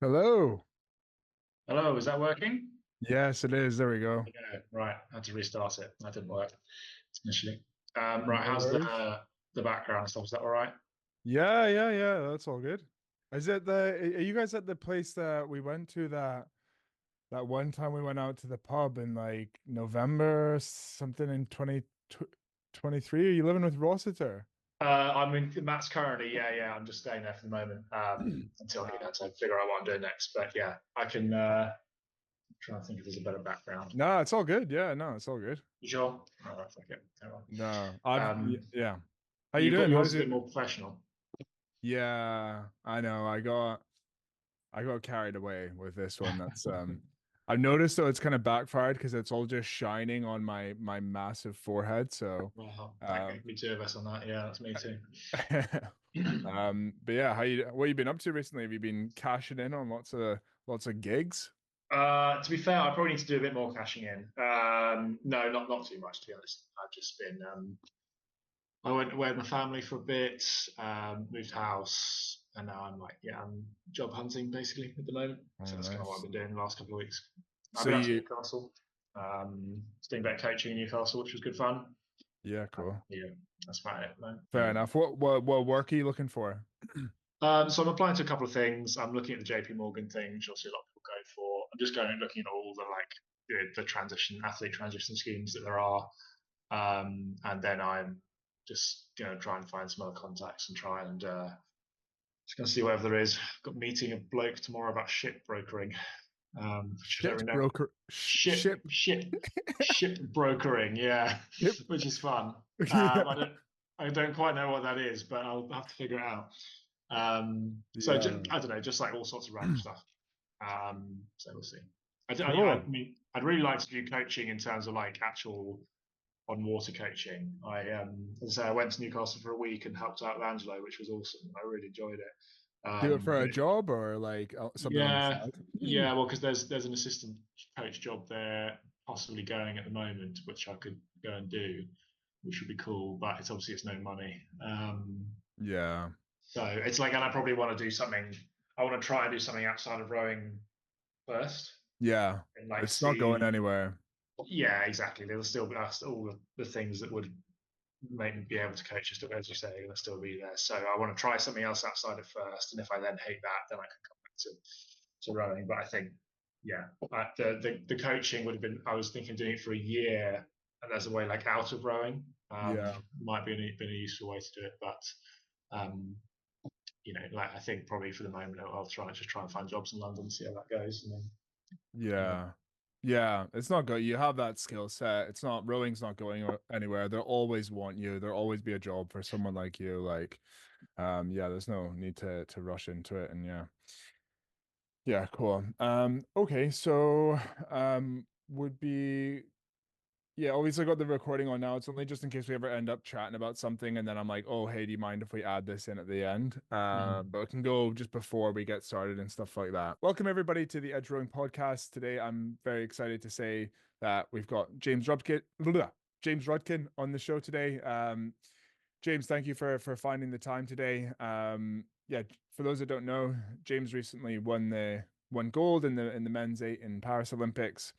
Hello. Hello, is that working? Yes, it is. There we go. Yeah, right. I had to restart it. That didn't work initially. Right, No how's worries. the background stuff? Is that all right? Yeah, yeah, yeah. That's all good. Is it are you guys at the place that we went to that one time we went out to the pub in like November something in 2023? Are you living with Rossiter? I'm in Matt's currently. Yeah, yeah. I'm just staying there for the moment until I Ah. get to figure out what I'm doing next. But yeah, I can try and think if there's a better background. No, it's all good. Yeah, no, it's all good. You sure? All right, fuck it. Hang on. No, Um, yeah. How you you've got doing? yours How's a bit it? more professional. Yeah, I know. I got carried away with this one. That's I've noticed though it's kind of backfired because it's all just shining on my massive forehead. So Well, that um could be two of us on that. Yeah, that's me too. but yeah, what you been up to recently? Have you been cashing in on lots of gigs? To be fair, I probably need to do a bit more cashing in. No, not too much to be honest. I've just been I went away with my family for a bit, moved house, and now I'm job hunting basically at the moment. Oh, So that's kind of what I've nice. been doing the last couple of weeks. I've So been out to you Newcastle, doing a bit of coaching in Newcastle, which was good fun. Yeah, cool. Yeah, that's about it, man. Fair enough. What work are you looking for? So I'm applying to a couple of things. I'm looking at the JP Morgan thing, which obviously a lot of people go for. I'm just going and looking at all the the transition athlete transition schemes that there are, and then I'm just going to try and find some other contacts and try and just going to see whatever there is. Got a meeting a bloke tomorrow about ship brokering, which I don't Shit really know. broker ship Ship brokering, yeah, ship. which is fun. Yeah. I don't quite know what that is, but I'll have to figure it out. Yeah. I don't know, just like all sorts of random stuff. So we'll see. I Cool. mean, I'd really like to do coaching in terms of like actual on water coaching. As I say, I went to Newcastle for a week and helped out with Angelo, which was awesome. I really enjoyed it. Do it for a job or like something on the Yeah, side? yeah. Well, because there's an assistant coach job there possibly going at the moment, which I could go and do, which would be cool. But it's no money. Yeah. So it's like, and I probably want to do something. I want to try and do something outside of rowing first, Yeah. and like It's not going see. anywhere. Yeah, exactly. There'll still be all the things that would make me be able to coach, just as you say, will still be there. So I want to try something else outside of first, and if I then hate that, then I can come back to rowing. But I think, yeah, the coaching would have been. I was thinking of doing it for a year, and as a way like out of rowing, Yeah. might be been a useful way to do it. But um, like I think probably for the moment, I'll try and find jobs in London, see how that goes, and then yeah. Yeah. Yeah, it's not good. You have that skill set. It's not rowing's not going anywhere. They'll always want you. There'll always be a job for someone like you. Like, yeah, there's no need to rush into it. And yeah. Yeah, cool. Okay, so would be yeah, obviously I got the recording on now. It's only just in case we ever end up chatting about something and then I'm like, oh, hey, do you mind if we add this in at the end? Mm. But it can go just before we get started and stuff like that. Welcome everybody to the Edge Rowing Podcast. Today I'm very excited to say that we've got James Rudkin on the show today. James, thank you for finding the time today. Yeah, for those that don't know, James recently won gold in the men's eight in Paris Olympics.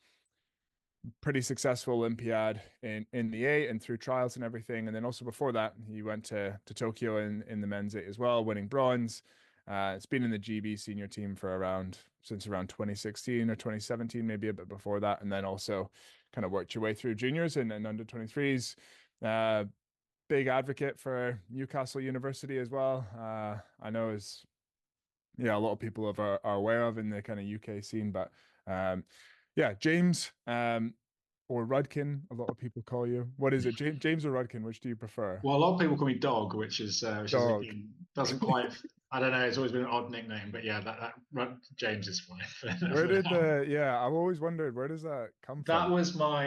Pretty successful Olympiad in the eight and through trials and everything. And then also before that, he went to Tokyo in the men's eight as well, winning bronze. It's been in the GB senior team for since around 2016 or 2017, maybe a bit before that, and then also kind of worked your way through juniors and under 23s. Uh, Big advocate for Newcastle University as well. I know is yeah, a lot of people are aware of in the kind of UK scene, but um, yeah, James or Rudkin, a lot of people call you. What is it, James or Rudkin? Which do you prefer? Well, a lot of people call me Dog, which is Dog. again doesn't quite. I don't know. It's always been an odd nickname, but yeah, James is fine Where for did now. I've always wondered where does that come That from? was my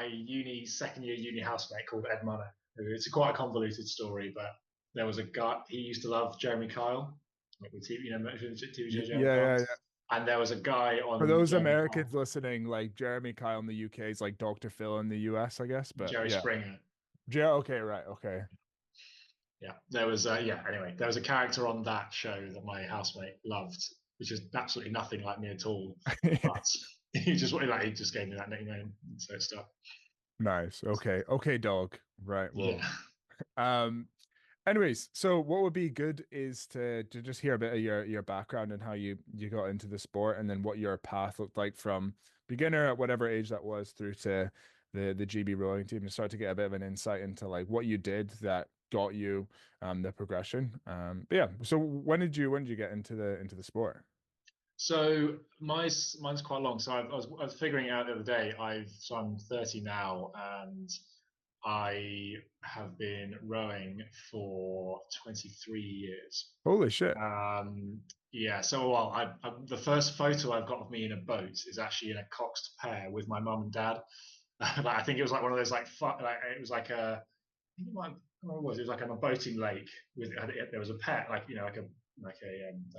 uni second year uni housemate called Ed Munner. It's quite a convoluted story, but there was a guy he used to love Jeremy Kyle, like the TV, TV show Jeremy Yeah, Kyle, yeah, yeah. and there was a guy For on those Jeremy Americans Kyle, listening, like Jeremy Kyle in the UK is like Dr. Phil in the US, I guess. But Jerry yeah. Springer. Yeah, okay, right, okay. Yeah, there was yeah. Anyway, there was a character on that show that my housemate loved, which is absolutely nothing like me at all. But he just gave me that nickname, and so it stuck. Nice. Okay. Okay, dog. Right. Yeah. Well, um, anyways, so what would be good is to just hear a bit of your background and how you got into the sport, and then what your path looked like from beginner at whatever age that was through to the GB rowing team, to start to get a bit of an insight into like what you did that got you the progression. But yeah, so when did you get into the sport? So mine's quite long. So I was figuring out the other day. I'm 30 now, and I have been rowing for 23 years. Holy shit. Yeah. So the first photo I've got of me in a boat is actually in a coxed pair with my mum and dad. I think it was like one of those it was like a think it might what was it? It was like on a boating lake with there was a pet like like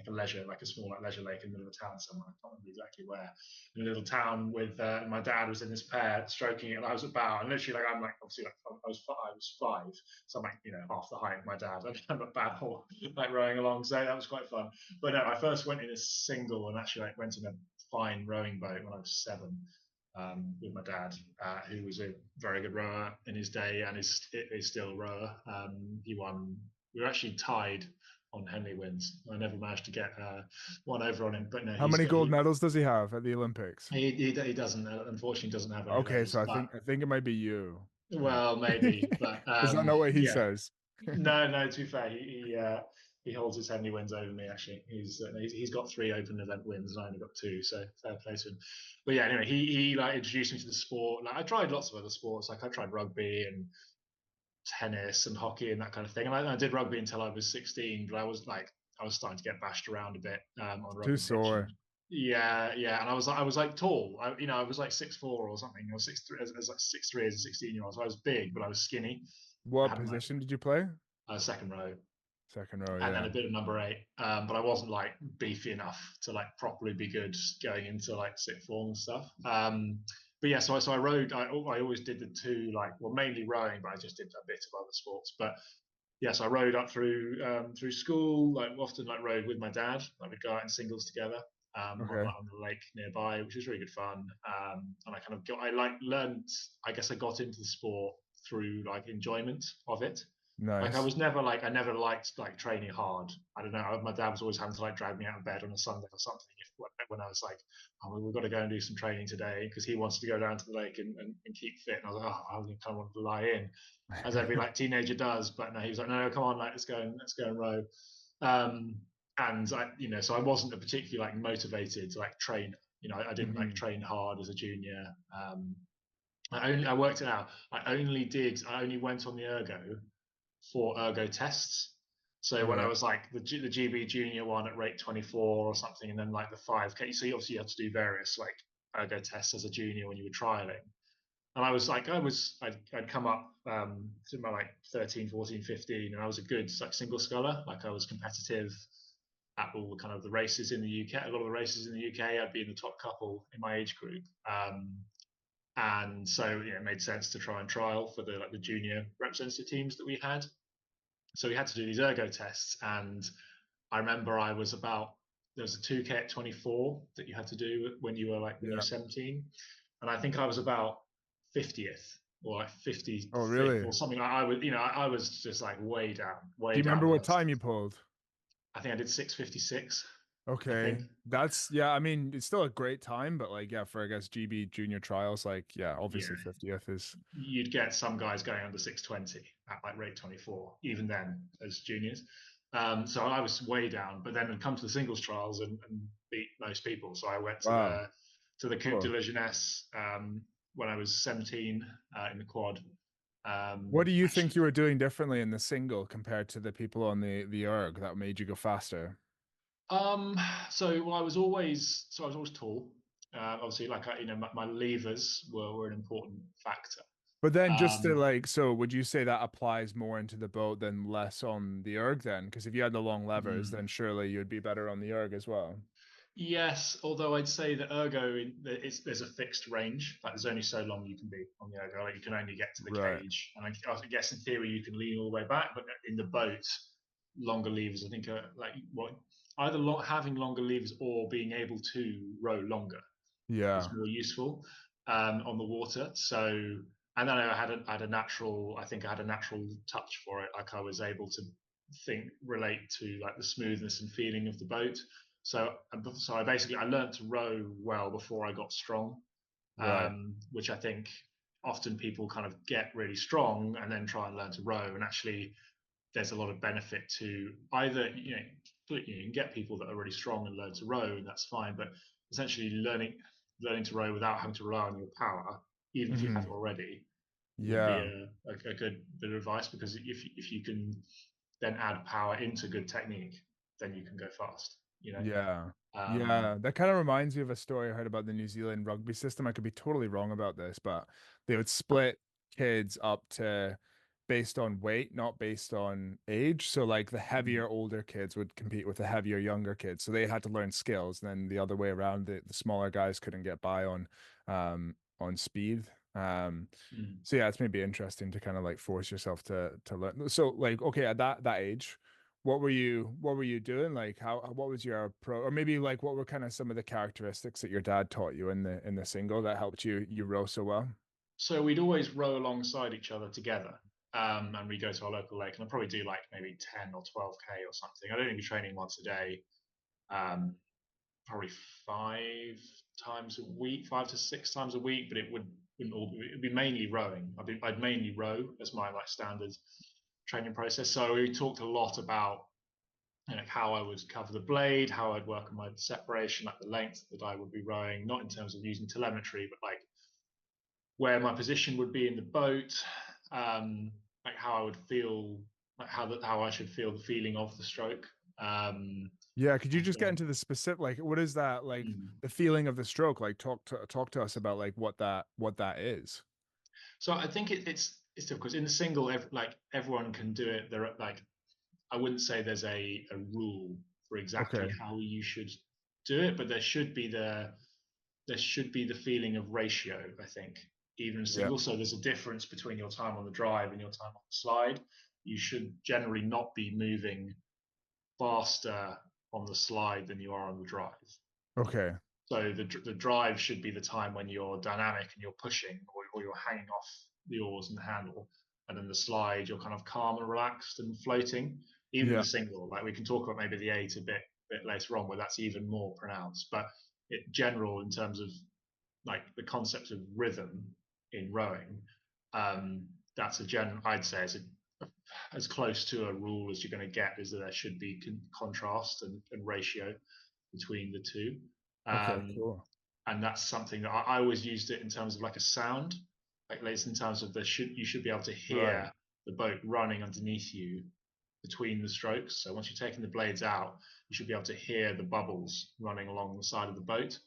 a leisure like a small like leisure lake in the middle of town somewhere. I can't remember exactly where. In a little town with my dad was in this pair stroking it, and I was about and literally like I'm like obviously like I was 5, so I'm like half the height of my dad, and I'm about like rowing along. So that was quite fun. But no, I first went in a single and actually like went in a fine rowing boat when I was 7 with my dad, who was a very good rower in his day and is still a rower. He won. We were actually tied on Henley wins. I never managed to get one over on him, but no, How many gold medals does he have at the Olympics? he doesn't unfortunately doesn't have any of Okay, so those. I But think I think it might be you. Yeah. well, maybe, but Is that not what he yeah, says? no. To be fair, he holds his Henley wins over me. Actually, he's got 3 open event wins, and I only got 2. So fair play to him. But yeah, anyway, he like introduced me to the sport. Like I tried lots of other sports. Like I tried rugby and tennis and hockey and that kind of thing. And I did rugby until I was 16, but I was starting to get bashed around a bit on the Too rugby pitch. And sore. yeah, and I was like tall. I was like 6'4" or something. I was 6'3" as like 6'3" as a 16-year-old. So I was big, but I was skinny. I What hadn't like position did you play? second row Second row, and then yeah. a bit of number 8. But I wasn't like beefy enough to like properly be good going into like sixth form and stuff. But yeah, so I rode. I always did the 2 mainly rowing, but I just did a bit of other sports. But yes, I rode up through school. Like often, like rode with my dad. Like we'd go out in singles together Okay. on the lake nearby, which was really good fun. And I like learned. I guess I got into the sport through like enjoyment of it. Like Nice. I never liked like training hard. I don't know. My dad was always having to like drag me out of bed on a Sunday or something. When I was like, oh, we've got to go and do some training today because he wanted to go down to the lake and keep fit. And I was like, oh, I kind of wanted to lie in, as every like teenager does. But no, he was like, no, come on, like let's go and row. Um, and so I wasn't a particularly like motivated to like train. I didn't like Hmm. train hard as a junior. I worked it out. I only went on the ergo for ergo tests. So when I Okay. was like the GB junior one at rate 24 or something, and then like the 5K, so obviously you had to do various like ergo tests as a junior when you were trialing. And I'd come up to my like 13, 14, 15, and I was a good like single sculler. Like I was competitive at all the kind of the races in the UK. A lot of the races in the UK, I'd be in the top couple in my age group. And so it made sense to try and trial for the junior representative teams that we had. So we had to do these ergo tests, and I remember there was a 2K at 24 that you had to do when you were Yeah. 17, and I think I was about 50th or like Oh, 55th really? or something. I was just like Do way you down remember the what list. time you pulled? I think I did 6:56. I Okay. think. That's yeah, I mean, it's still a great time, but like yeah, for I guess GB junior trials, like yeah, Yeah, obviously 50th is you'd get some guys going under 6:20 at like rate 24, even then as juniors. So I was way down, but then I'd come to the singles trials and beat most people. So I went wow. to the Coupe de Cool. la Jeunesse when I was 17 in the quad. What do you think Actually, you were doing differently in the single compared to the people on the erg that made you go faster? um, I was always tall. Obviously, my levers were an important factor. But then just to Um, like, so would you say that applies more into the boat than less on the erg then? Because if you had the long levers, hmm. then surely you'd be better on the erg as well. Yes, although I'd say that there's a fixed range. Like there's only so long you can be on the ergo. Like you can only get to the Right. cage, and I guess in theory you can lean all the way back. But in the boat, longer levers I think are like what either having longer levers or being able to row longer is Yeah. more useful on the water. So, and then I had a natural, I think I had a natural touch for it. Like I was able to relate to like the smoothness and feeling of the boat. So I basically I learned to row well before I got strong, Right. which I think often people kind of get really strong and then try and learn to row. And actually, there's a lot of benefit to either you can get people that are really strong and learn to row, and that's fine. But essentially, learning to row without having to rely on your power, even if you have Hmm. it already, would be Yeah. a good bit of advice because if you can then add power into good technique, then you can go fast. You know. Yeah. Um, Yeah. That kind of reminds me of a story I heard about the New Zealand rugby system. I could be totally wrong about this, but they would split kids up to based on weight, not based on age. So like the heavier older kids would compete with the heavier younger kids. So they had to learn skills. And then the other way around, the smaller guys couldn't get by on speed. mm. So yeah, it's maybe interesting to kind of like force yourself to learn. So like okay, at that age, what were you doing? Like what was your pro or maybe like what were kind of some of the characteristics that your dad taught you in the single that helped you row so well? So we'd always row alongside each other together. And we go to our local lake, and I'd probably do like maybe 10 or 12K or something. I'd only be training once a day, um, probably 5 times a week, 5 to 6 times a week, but wouldn't all be, it'd be mainly rowing. I'd mainly row as my like standard training process. So we talked a lot about how I would cover the blade, how I'd work on my separation, like the length that I would be rowing, not in terms of using telemetry, but like where my position would be in the boat, like how I would feel, like how I should feel the feeling of the stroke. Um, Yeah, could you and just get then, into the specific like what is that like mm. the feeling of the stroke? Like talk to us about like what that is. So I think it's difficult because in the single, like everyone can do it. There, like I wouldn't say there's a rule for exactly Okay. how you should do it, but there should be the feeling of ratio. I think even in Yeah. single. So there's a difference between your time on the drive and your time on the slide. You should generally not be moving faster on the slide than you are on the drive. Okay. So the drive should be the time when you're dynamic and you're pushing, or you're hanging off the oars and the handle, and then the slide you're kind of calm and relaxed and floating. Even in Yeah. the single, like we can talk about maybe the eight a bit later on, where that's even more pronounced. But general in terms of like the concept of rhythm in rowing, um, that's a general. I'd say is as close to a rule as you're going to get is that there should be contrast and ratio between the two. Okay, Um, cool. and that's something that I always used it in terms of like a sound, like in terms of you should be able to Right. hear the boat running underneath you between the strokes. So once you're taking the blades out, you should be able to hear the bubbles running along the side of the boat.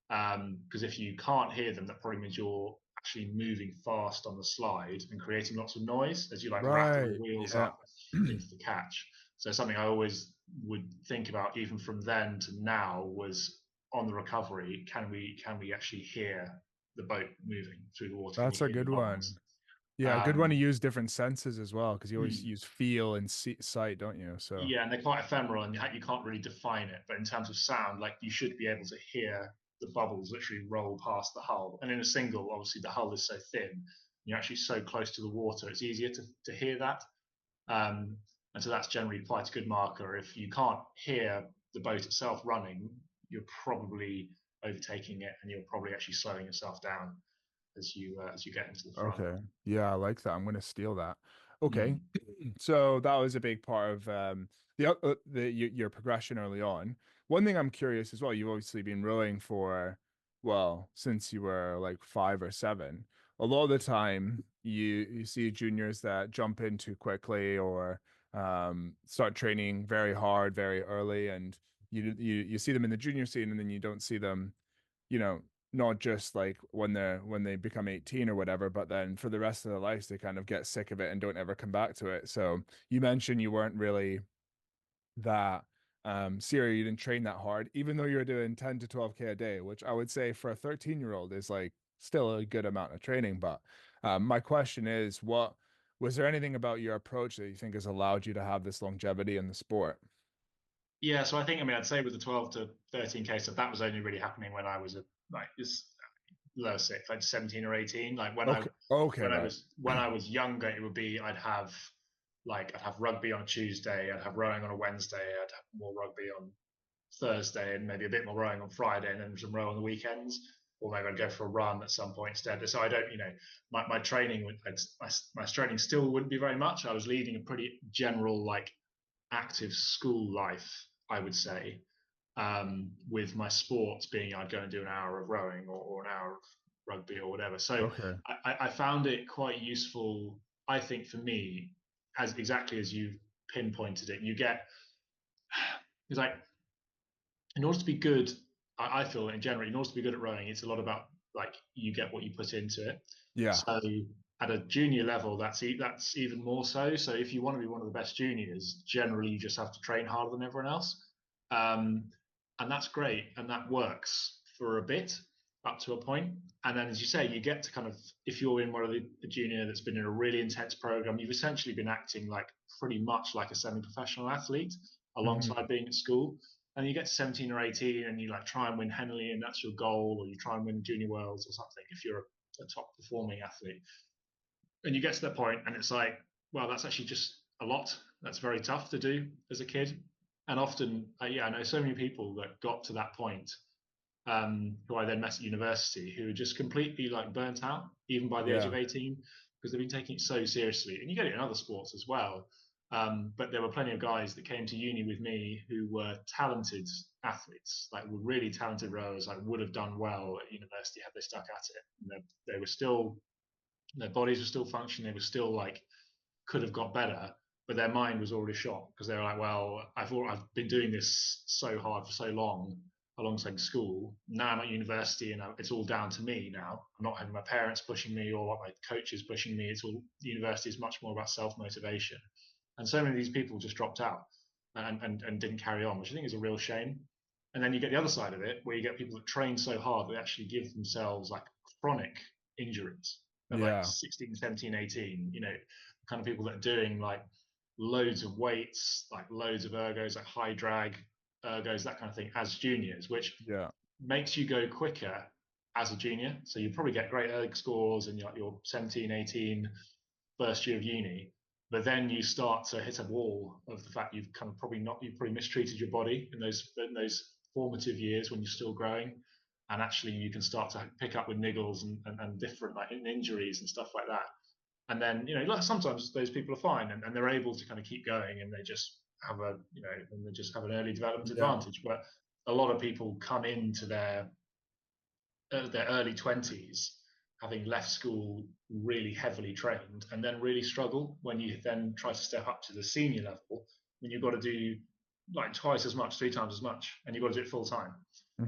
Because if you can't hear them, that probably means you're actually moving fast on the slide and creating lots of noise as you like rattle the Right. wheels Yeah. up into the catch. So something I always would think about, even from then to now, was on the recovery. Can we actually hear the boat moving through the water? Can you That's a hear the good one. bubbles? Yeah, good one to Um, use different senses as well, because you always hmm. use feel and sight, don't you? So, Yeah, and they're quite ephemeral, and you can't really define it. But in terms of sound, like you should be able to hear the bubbles literally roll past the hull. And in a single, obviously the hull is so thin, you're actually so close to the water, it's easier to hear that. Um, and so that's generally quite a good marker. If you can't hear the boat itself running, you're probably overtaking it, and you're probably actually slowing yourself down as you get into the front. okay. Yeah, I like that. I'm gonna steal that. Okay. Mm. So that was a big part of your progression early on. One thing I'm curious as well, you've obviously been rowing for, well, since you were like 5 or 7. A lot of the time you see juniors that jump in too quickly or start training very hard very early and you see them in the junior scene and then you don't see them, you know, not just like when they become 18 or whatever, but then for the rest of their lives they kind of get sick of it and don't ever come back to it. So you mentioned you weren't really that serious, you didn't train that hard, even though you're doing 10 to 12K a day, which I would say for a 13-year-old is like still a good amount of training. But my question is, what was there anything about your approach that you think has allowed you to have this longevity in the sport? Yeah, so I think, I mean, I'd say with the 12 to 13K stuff, that was only really happening when I was like this low six, like 17 or 18. Like Okay. Okay. Right. when I was younger, it would be I'd have rugby on a Tuesday, I'd have rowing on a Wednesday, I'd have more rugby on Thursday, and maybe a bit more rowing on Friday, and then some row on the weekends. Or maybe I'd go for a run at some point instead. So I don't, my training would, my training still wouldn't be very much. I was leading a pretty general, like, active school life, I would say, with my sports being I'd go and do an hour of rowing or an hour of rugby or whatever. So Okay. I found it quite useful, I think, for me, as exactly as you pinpointed it. You get, it's like, in order to be good, I feel in general, in order to be good at rowing, it's a lot about like you get what you put into it. Yeah. So at a junior level, that's even more so. So if you want to be one of the best juniors, generally you just have to train harder than everyone else, um, and that's great, and that works for a bit up to a point. And then, as you say, you get to kind of, if you're in one of the junior that's been in a really intense program, you've essentially been acting like pretty much like a semi-professional athlete Hmm. alongside being at school. And you get to 17 or 18 and you like try and win Henley and that's your goal, or you try and win junior worlds or something if you're a top performing athlete. And you get to that point and it's like, well, that's actually just a lot. That's very tough to do as a kid. And often, yeah, I know so many people that got to that point, who I then met at university, who are just completely like burnt out, even by the age Yeah. of 18, because they've been taking it so seriously. And you get it in other sports as well. But there were plenty of guys that came to uni with me who were talented athletes, like were really talented rowers, like would have done well at university had they stuck at it. And they were still, their bodies were still functioning, they were still like could have got better, but their mind was already shot because they were like, well, I've been doing this so hard for so long alongside school. Now I'm at university and it's all down to me now. I'm not having my parents pushing me or my coaches pushing me. It's all, university is much more about self motivation. And so many of these people just dropped out and didn't carry on, which I think is a real shame. And then you get the other side of it, where you get people that train so hard they actually give themselves like chronic injuries at like Yeah. 16, 17, 18, kind of people that are doing like loads of weights, like loads of ergos, like high drag ergos, that kind of thing as juniors, which Yeah. makes you go quicker as a junior. So you probably get great erg scores and you're 17, 18, first year of uni. But then you start to hit a wall of the fact you've kind of you've probably mistreated your body in those formative years when you're still growing. And actually you can start to pick up with niggles and different like injuries and stuff like that. And then, like sometimes those people are fine and they're able to kind of keep going and they just have and they just have an early development Yeah. advantage. But a lot of people come into their early 20s having left school really heavily trained and then really struggle when you then try to step up to the senior level when you've got to do like twice as much, three times as much, and you've got to do it full time.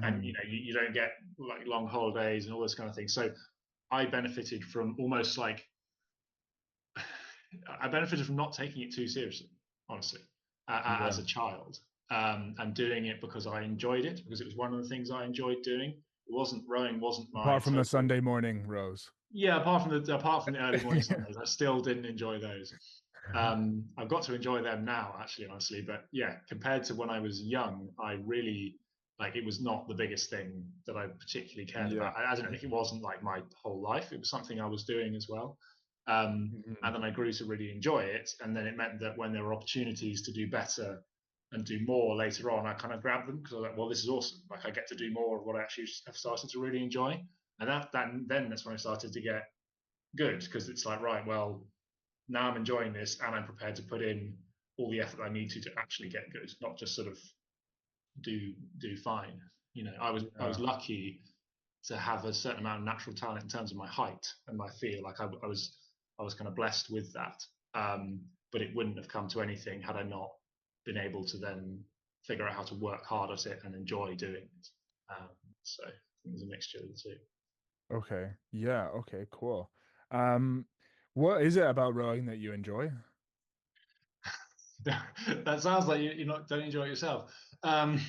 And Hmm. you don't get like long holidays and all this kind of thing. So I benefited from almost like I benefited from not taking it too seriously, honestly, Yeah. as a child, and doing it because I enjoyed it, because it was one of the things I enjoyed doing. It wasn't rowing, wasn't my Apart from the total. Sunday morning rows. Yeah, apart from the early morning Sundays, I still didn't enjoy those. I've got to enjoy them now, actually, honestly. But yeah, compared to when I was young, I really like it was not the biggest thing that I particularly cared Yeah. about. I don't know, it wasn't like my whole life. It was something I was doing as well. Hmm. And then I grew to really enjoy it. And then it meant that when there were opportunities to do better and do more later on, I kind of grabbed them because I was like, well, this is awesome. Like I get to do more of what I actually have started to really enjoy. And then that's when I started to get good because it's like, right, well, now I'm enjoying this and I'm prepared to put in all the effort I need to actually get good, not just sort of do fine. I was Yeah. lucky to have a certain amount of natural talent in terms of my height and my feel. Like I was kind of blessed with that. But it wouldn't have come to anything had I not been able to then figure out how to work hard at it and enjoy doing it. Um, so I think there's a mixture of the two. Okay. Yeah. Okay. Cool. Um, what is it about rowing that you enjoy? That sounds like you not don't enjoy it yourself. Um,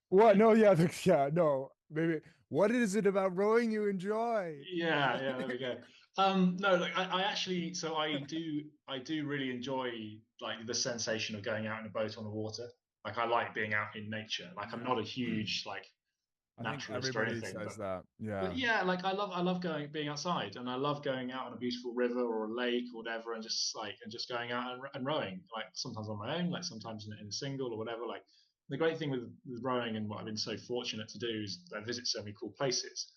What? No. Yeah. Yeah. No. Maybe. What is it about rowing you enjoy? yeah, there we go. No, like I actually, so I do really enjoy like the sensation of going out in a boat on the water. Like I like being out in nature. Like I'm not a huge like I think naturalist or everybody anything, says that. but Yeah. yeah, like I love going being outside, and I love going out on a beautiful river or a lake or whatever, and just going out and rowing. Like sometimes on my own, like sometimes in a single or whatever. Like the great thing with rowing and what I've been so fortunate to do is I visit so many cool places.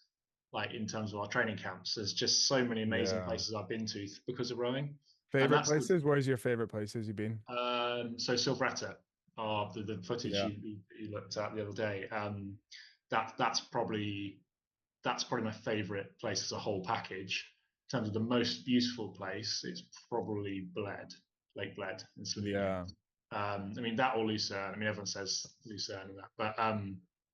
Like in terms of our training camps, there's just so many amazing Yeah. places I've been to because of rowing, and Favorite that's the places? Where's your favorite places you've been? so Silveretta, the footage Yeah. you looked at the other day. That's probably my favorite place as a whole package. In terms of the most beautiful place, it's probably Lake Bled in Slovenia. Yeah. I mean that or Lucerne. I mean everyone says Lucerne and that, but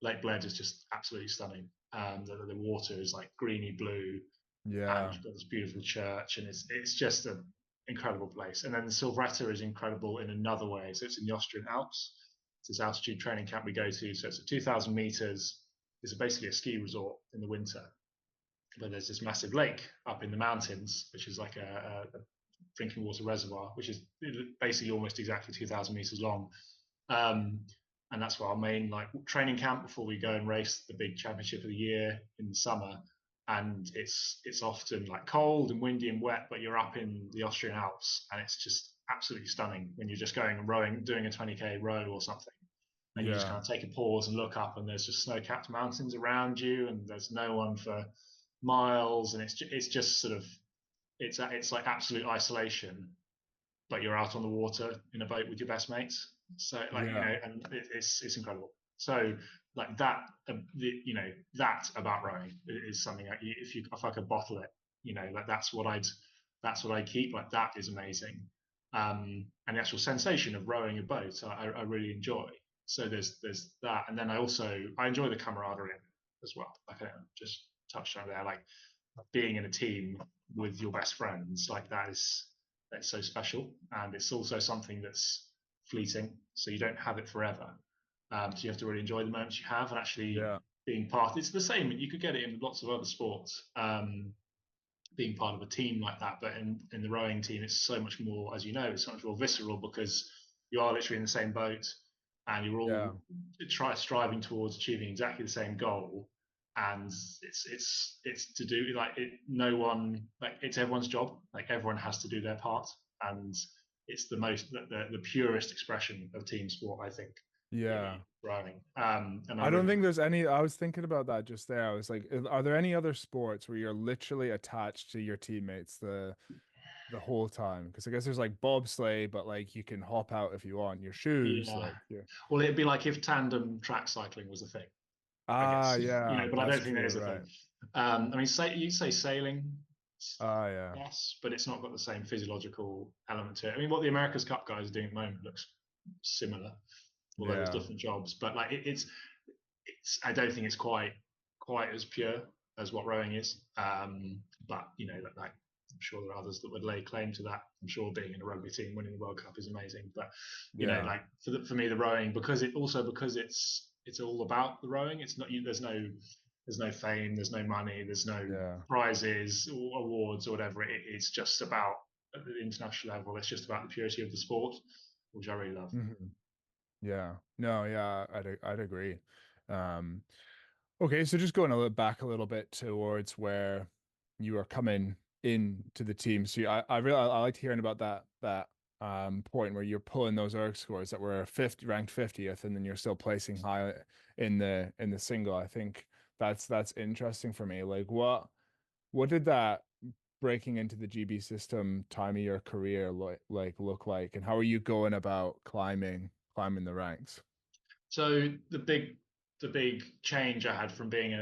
Lake Bled is just absolutely stunning. The water is like greeny blue, and Yeah. you've got this beautiful church, and it's just an incredible place. And then the Silvretta is incredible in another way. So it's in the Austrian Alps. It's this altitude training camp we go to. So it's at 2,000 meters. It's basically a ski resort in the winter, but there's this massive lake up in the mountains, which is like a drinking water reservoir, which is basically almost exactly 2,000 meters long. Um, and that's our main like training camp before we go and race the big championship of the year in the summer. And it's often like cold and windy and wet, but you're up in the Austrian Alps, and it's just absolutely stunning when you're just going and rowing, doing a 20k row or something, and you just Yeah. kind of take a pause and look up, and there's just snow-capped mountains around you, and there's no one for miles, and it's just sort of it's like absolute isolation, but you're out on the water in a boat with your best mates. So like Yeah. and it's incredible. So like that, that about rowing is something like if I could bottle it, like that's what I keep. Like that is amazing, and the actual sensation of rowing a boat, I really enjoy. So there's that, and then I enjoy the camaraderie as well. Like I just touched on there, like being in a team with your best friends, like that's so special, and it's also something that's fleeting, so you don't have it forever. So you have to really enjoy the moments you have, and actually Yeah. being part. It's the same. You could get it in lots of other sports. Being part of a team like that, but in the rowing team, it's so much more, as you know, it's so much more visceral because you are literally in the same boat, and you're Yeah. all striving towards achieving exactly the same goal. And it's to do like it. No one like it's everyone's job. Like everyone has to do their part, and it's the purest expression of team sport, I think, Yeah. really rowing. And I I don't really think there's any. I was thinking about that just there. I was like, are there any other sports where you're literally attached to your teammates the whole time? Because I guess there's like bobsleigh, but like you can hop out if you want your shoes. yeah. Like, yeah. Well, it'd be like if tandem track cycling was a thing, I Ah, guess, yeah, but I that's don't think that true. is a thing. Right. I mean, say you say sailing, Ah, yeah. yes, but it's not got the same physiological element to it. I mean, what the America's Cup guys are doing at the moment looks similar, although there's Yeah. different jobs. But like, it's I don't think it's quite as pure as what rowing is. But like I'm sure there are others that would lay claim to that. I'm sure being in a rugby team winning the World Cup is amazing, but Yeah. like for me, the rowing because it's all about the rowing. It's not there's no fame, there's no money, there's no Yeah. prizes or awards or whatever. It's just about at the international level. It's just about the purity of the sport, which I really love. Mhm. Yeah. No, yeah, I'd agree. Um, okay, so just going a little back a little bit towards where you are coming into the team. So I liked hearing about that point where you're pulling those erg scores that were ranked 50th, and then you're still placing high in the single. I think that's interesting for me. Like what did that breaking into the GB system time of your career look like, and how are you going about climbing the ranks? So the big change I had from being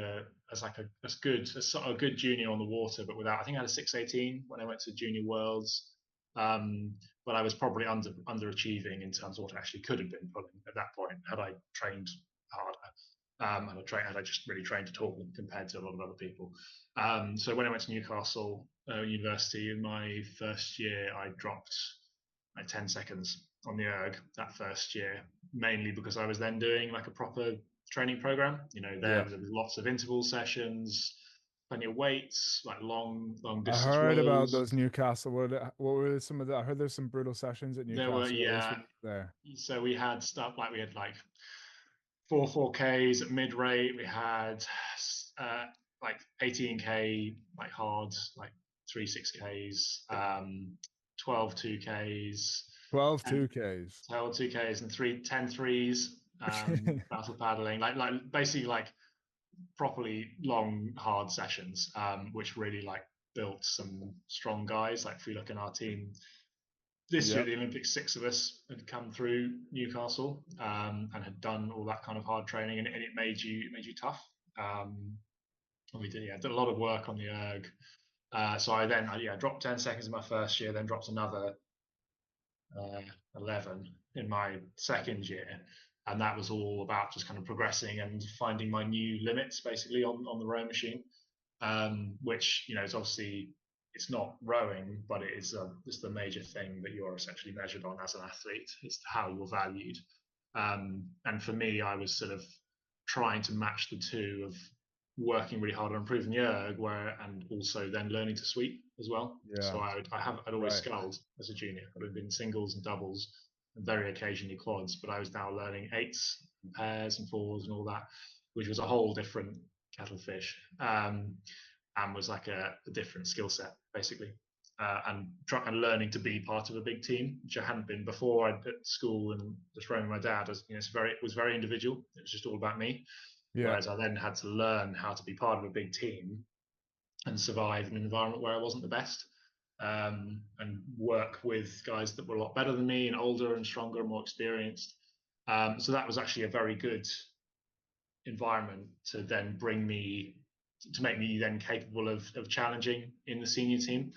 as like a good junior on the water, but without I think I had a 618 when I went to Junior Worlds, but I was probably underachieving in terms of what I actually could have been pulling at that point had I trained harder. Had I just really trained at all compared to a lot of other people. So when I went to Newcastle University in my first year, I dropped like 10 seconds on the erg that first year, mainly because I was then doing like a proper training program. There Yeah. was lots of interval sessions. plenty of weights, like long I distance heard about rows. those Newcastle. What were some of the? I heard there's some brutal sessions at There were, Newcastle, at least yeah. when you were there. So we had stuff like we had like 4Ks at mid rate. We had like 18K like hard, like 3 6Ks, 12 2Ks, 12 and 2Ks. 12 2Ks and 10 threes. Battle paddling, like basically like properly long hard sessions, which really like built some strong guys. Like if we look in our team, this year Yep. at the Olympics, 6 of us had come through Newcastle, and had done all that kind of hard training, and it made you tough. And we did a lot of work on the erg. So I then dropped 10 seconds in my first year, then dropped another 11 in my second year, and that was all about just kind of progressing and finding my new limits basically on the rowing machine, which is obviously it's not rowing, but it's the major thing that you're essentially measured on as an athlete. It's how you're valued. And for me, I was sort of trying to match the two of working really hard on improving the erg, and also then learning to sweep as well. So Yeah. I'd always Right. sculled as a junior. I'd been singles and doubles, and very occasionally quads, but I was now learning eights and pairs and fours and all that, which was a whole different kettle of fish, and was like a different skill set basically. And learning to be part of a big team, which I hadn't been before. I'd at school and just running my dad, it was very individual. It was just all about me. Yeah. Whereas I then had to learn how to be part of a big team and survive in an environment where I wasn't the best, and work with guys that were a lot better than me and older and stronger and more experienced. So that was actually a very good environment to then make me then capable of challenging in the senior team,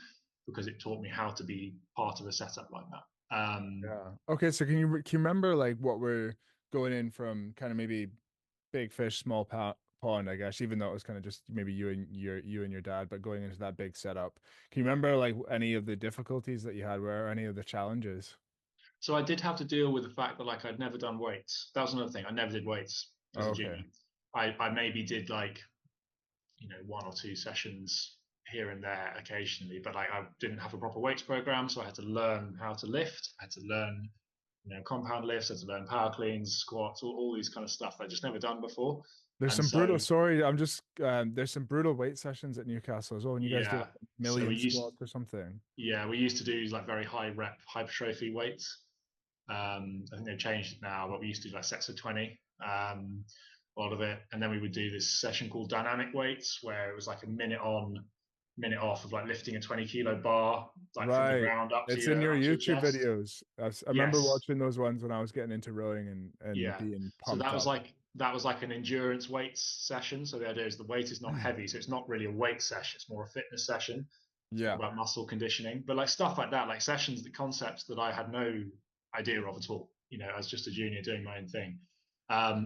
because it taught me how to be part of a setup like that. Yeah. Okay, so can you remember like what we're going in from kind of maybe big fish, small pond, I guess, even though it was kind of just maybe you and your dad, but going into that big setup. Can you remember like any of the difficulties that you had, where any of the challenges? So I did have to deal with the fact that like I'd never done weights. That was another thing. I never did weights as a Okay. junior. I maybe did like 1 or 2 sessions here and there occasionally, but like I didn't have a proper weights program, so I had to learn how to lift. I had to learn compound lifts. I had to learn power cleans, squats, all these kind of stuff that I just never done before. There's And some brutal, so sorry, I'm just there's some brutal weight sessions at Newcastle as well. And you guys do like yeah, a so million squats or something. we used to do like very high rep hypertrophy weights. I think they've changed it now, but we used to do like sets of 20, a lot of it. And then we would do this session called dynamic weights, where it was like a minute on, minute off of like lifting a 20 kilo bar, like from the Right. ground It's in your up to your YouTube chest. videos. I remember Yes. watching those ones when I was getting into rowing and Yeah. being So pumped up. that was like an endurance weights session. So the idea is the weight is not heavy, so it's not really a weight session. It's more a fitness session. It's more Yeah. about muscle conditioning, but like stuff like that, like sessions, the concepts that I had no idea of at all. As just a junior doing my own thing.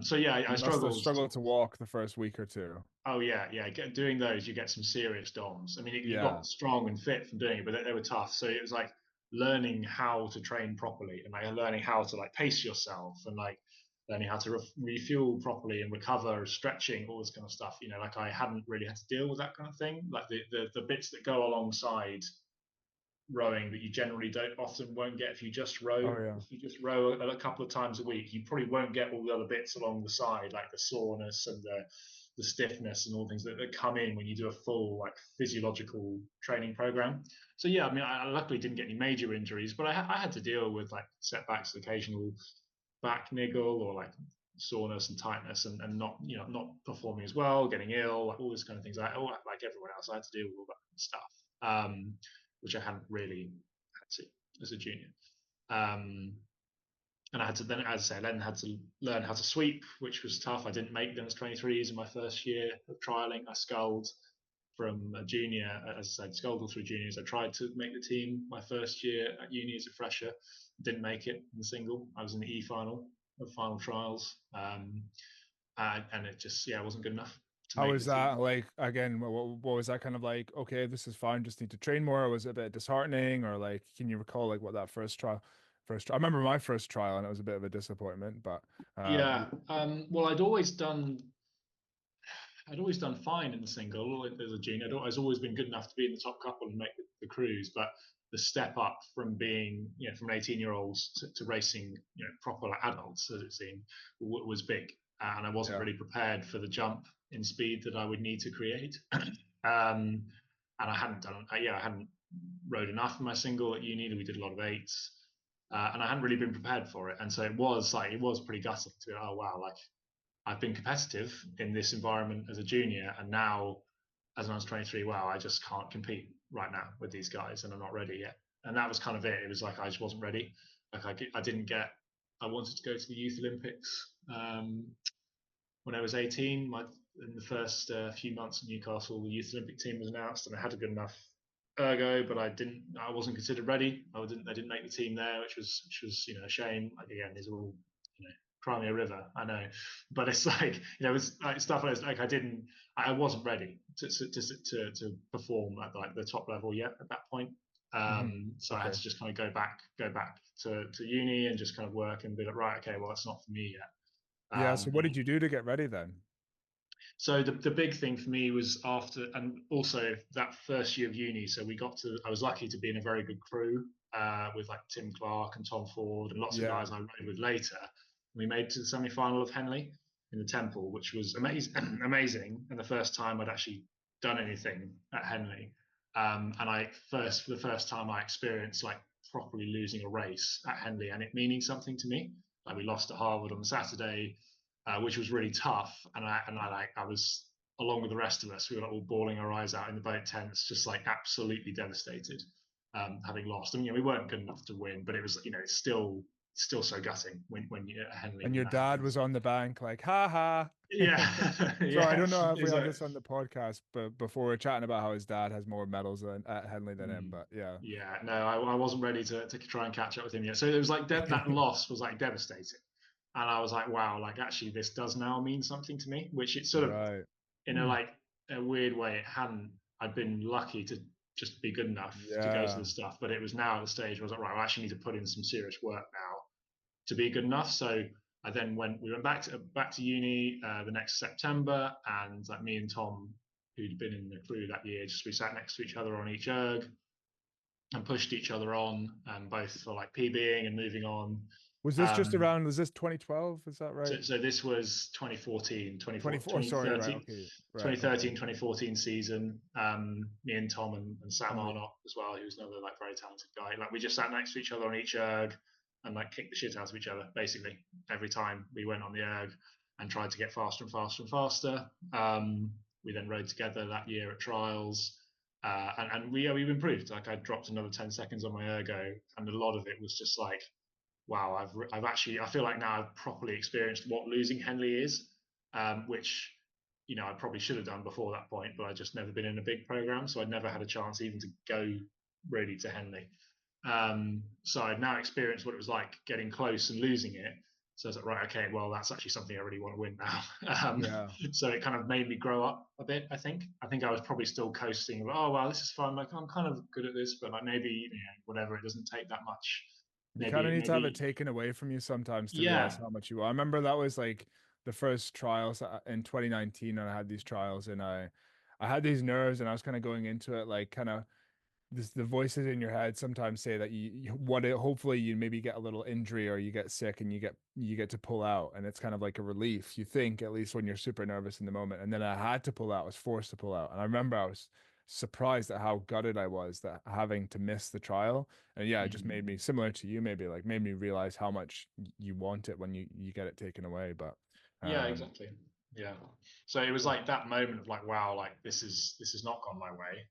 So yeah, I You must have struggled. struggled to walk the first week or two. Oh yeah. Doing those, you get some serious DOMs. I mean, you Yeah. got strong and fit from doing it, but they were tough. So it was like learning how to train properly, and like learning how to like pace yourself, and like learning how to refuel properly and recover, stretching, all this kind of stuff. Like I hadn't really had to deal with that kind of thing. Like the bits that go alongside rowing that you generally don't often won't get if you just row. Oh yeah. If you just row a couple of times a week, you probably won't get all the other bits along the side, like the soreness and the stiffness and all things that come in when you do a full like physiological training program. So yeah, I mean, I luckily didn't get any major injuries, but I had to deal with like setbacks, occasional back niggle or like soreness and tightness, and not not performing as well, getting ill, like all this kind of things. Like everyone else, I had to deal with all that kind of stuff, which I hadn't really had to as a junior. Um, and I had to then, as I said, then had to learn how to sweep, which was tough. I didn't make them as 23s in my first year of trialing. I sculled from a junior, as I said, sculled all through juniors. I tried to make the team my first year at uni as a fresher, didn't make it in the single. I was in the E final of final trials, and it just wasn't good enough to How make the was team. that? Like again, what was that kind of like? Okay, this is fine. Just need to train more. Or was it a bit disheartening, or like, can you recall like what that I remember my first trial, and it was a bit of a disappointment. But Yeah. Well, I'd always done I'd always done fine in the single as a junior. I'd always been good enough to be in the top couple and make the cruise, but the step up from being, from an 18-year-olds to racing, proper like adults, as it seemed, was big. And I wasn't Yeah. really prepared for the jump in speed that I would need to create. And I hadn't done, I hadn't rode enough in my single at uni. We did a lot of eights, and I hadn't really been prepared for it. And so it was pretty gutting to be, oh wow, like I've been competitive in this environment as a junior, and now as I was 23, wow, I just can't compete right now with these guys, and I'm not ready yet. And that was kind of it. It was like I just wasn't ready. Like I didn't get. I wanted to go to the Youth Olympics when I was 18. In the first few months in Newcastle, the Youth Olympic team was announced, and I had a good enough ergo, but I didn't. I wasn't considered ready. I didn't make the team there, which was a shame. Like, again, these are all cry me a river. I know, but it's like it was like stuff like I wasn't ready to perform at like the top level yet at that point. So I had Okay. to just kind of go back to uni and just kind of work and be like, right, okay, well, that's not for me yet. Yeah. So what did you do to get ready then? So the big thing for me was after, and also that first year of uni. So I was lucky to be in a very good crew with like Tim Clark and Tom Ford and lots of Yeah. guys I rode with later. We made to the semi-final of Henley in the Temple, which was amazing, amazing, and the first time I'd actually done anything at Henley. And for the first time, I experienced like properly losing a race at Henley and it meaning something to me. Like we lost at Harvard on the Saturday, which was really tough. I was along with the rest of us. We were like all bawling our eyes out in the boat tents, just like absolutely devastated, having lost. I mean, we weren't good enough to win, but it was it's still so gutting when you're at Henley And when your that dad happens. was on the bank, like, ha ha. Yeah, So I yeah, don't know if we it's had like this on the podcast, but before we're chatting about how his dad has more medals at Henley than him, but yeah. yeah, no, I wasn't ready to try and catch up with him yet. So it was like that loss was like devastating, and I was like, wow, like actually this does now mean something to me, which it sort of Right. in a weird way it hadn't. I'd been lucky to just be good enough to go to Yeah. the stuff, but it was now at the stage where I was like, right, I actually need to put in some serious work now to be good enough. So we went back to uni the next September, and like me and Tom, who'd been in the crew that year, we sat next to each other on each erg and pushed each other on, both for like PBing and moving on. Was this just Um, around, was this 2012? Is that right? so this was 2014, 24, sorry, right. Okay. Right. Okay. 2014 season. Me and Tom and Sam And Arnott as well, who's another like very talented guy. Like we just sat next to each other on each erg and like kicked the shit out of each other basically every time we went on the erg and tried to get faster and faster and faster. We then rode together that year at trials. And we've improved. Like I dropped another 10 seconds on my ergo, and a lot of it was just like, wow, I've actually I feel like now I've properly experienced what losing Henley is, which I probably should have done before that point, but I just never been in a big program, so I'd never had a chance even to go really to Henley. So I've now experienced what it was like getting close and losing it. So I was like, right, okay, well, that's actually something I really want to win now. yeah. So it kind of made me grow up a bit. I think I was probably still coasting. Oh, wow, this is fun. Like I'm kind of good at this, but like maybe whatever. It doesn't take that much. You kind of need to have it Maybe taken away from you sometimes to realize yeah. how much you are. I remember that was like the first trials in 2019, and I had these trials, and I had these nerves, and I was kind of going into it like kind of the voices in your head sometimes say that hopefully you maybe get a little injury or you get sick and you get to pull out, and it's kind of like a relief, you think, at least when you're super nervous in the moment. And then I had to pull out, I was forced to pull out, and I remember I was surprised at how gutted I was that having to miss the trial. And yeah, it just made me, similar to you, maybe like made me realize how much you want it when you get it taken away. But Yeah, um exactly. Yeah. So it was like that moment of like, wow, like this has not gone my way.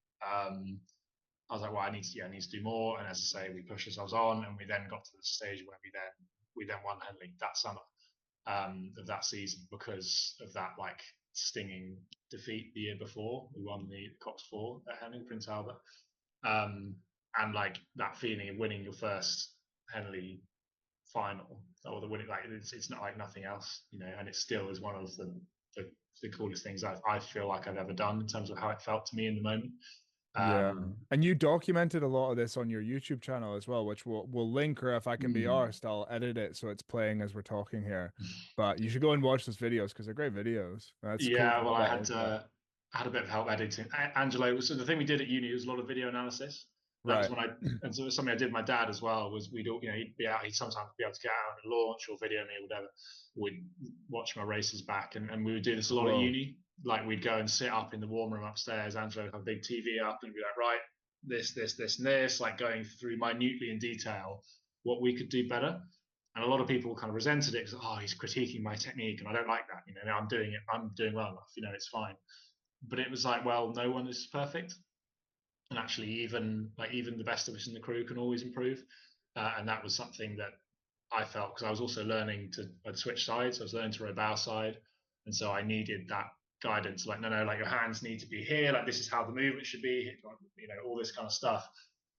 I was like, well, I need to do more. And as I say, we pushed ourselves on, and we then got to the stage where we then won Henley that summer of that season because of that like stinging defeat the year before. We won the Cox Four at Henley, Prince Albert, and like that feeling of winning your first Henley final or the winning, like it's not like nothing else, and it still is one of the coolest things I feel like I've ever done in terms of how it felt to me in the moment. Yeah. Um, And you documented a lot of this on your YouTube channel as well, which we'll link, or if I can be mm, arsed, I'll edit it so it's playing as we're talking here. But you should go and watch those videos because they're great videos. That's cool yeah, to well, have that as well. I had a bit of help editing. Angelo, so the thing we did at uni was a lot of video analysis. That was Right. when and so it was something I did with my dad as well. Was we'd all, he'd be out, he'd sometimes be able to get out and launch or video me or whatever. We'd watch my races back, and we would do this a lot at Whoa. uni. Like we'd go and sit up in the warm room upstairs. Angelo would have a big TV up and be like, right, this, and this, like going through minutely in detail what we could do better. And a lot of people kind of resented it because, oh, he's critiquing my technique, and I don't like that. I'm doing it. I'm doing well enough. It's fine. But it was like, well, no one is perfect, and actually, even the best of us in the crew can always improve. And that was something that I felt because I was also learning I'd switch sides. I was learning to row bow side, and so I needed that guidance. Like, no, like your hands need to be here. Like this is how the movement should be. All this kind of stuff.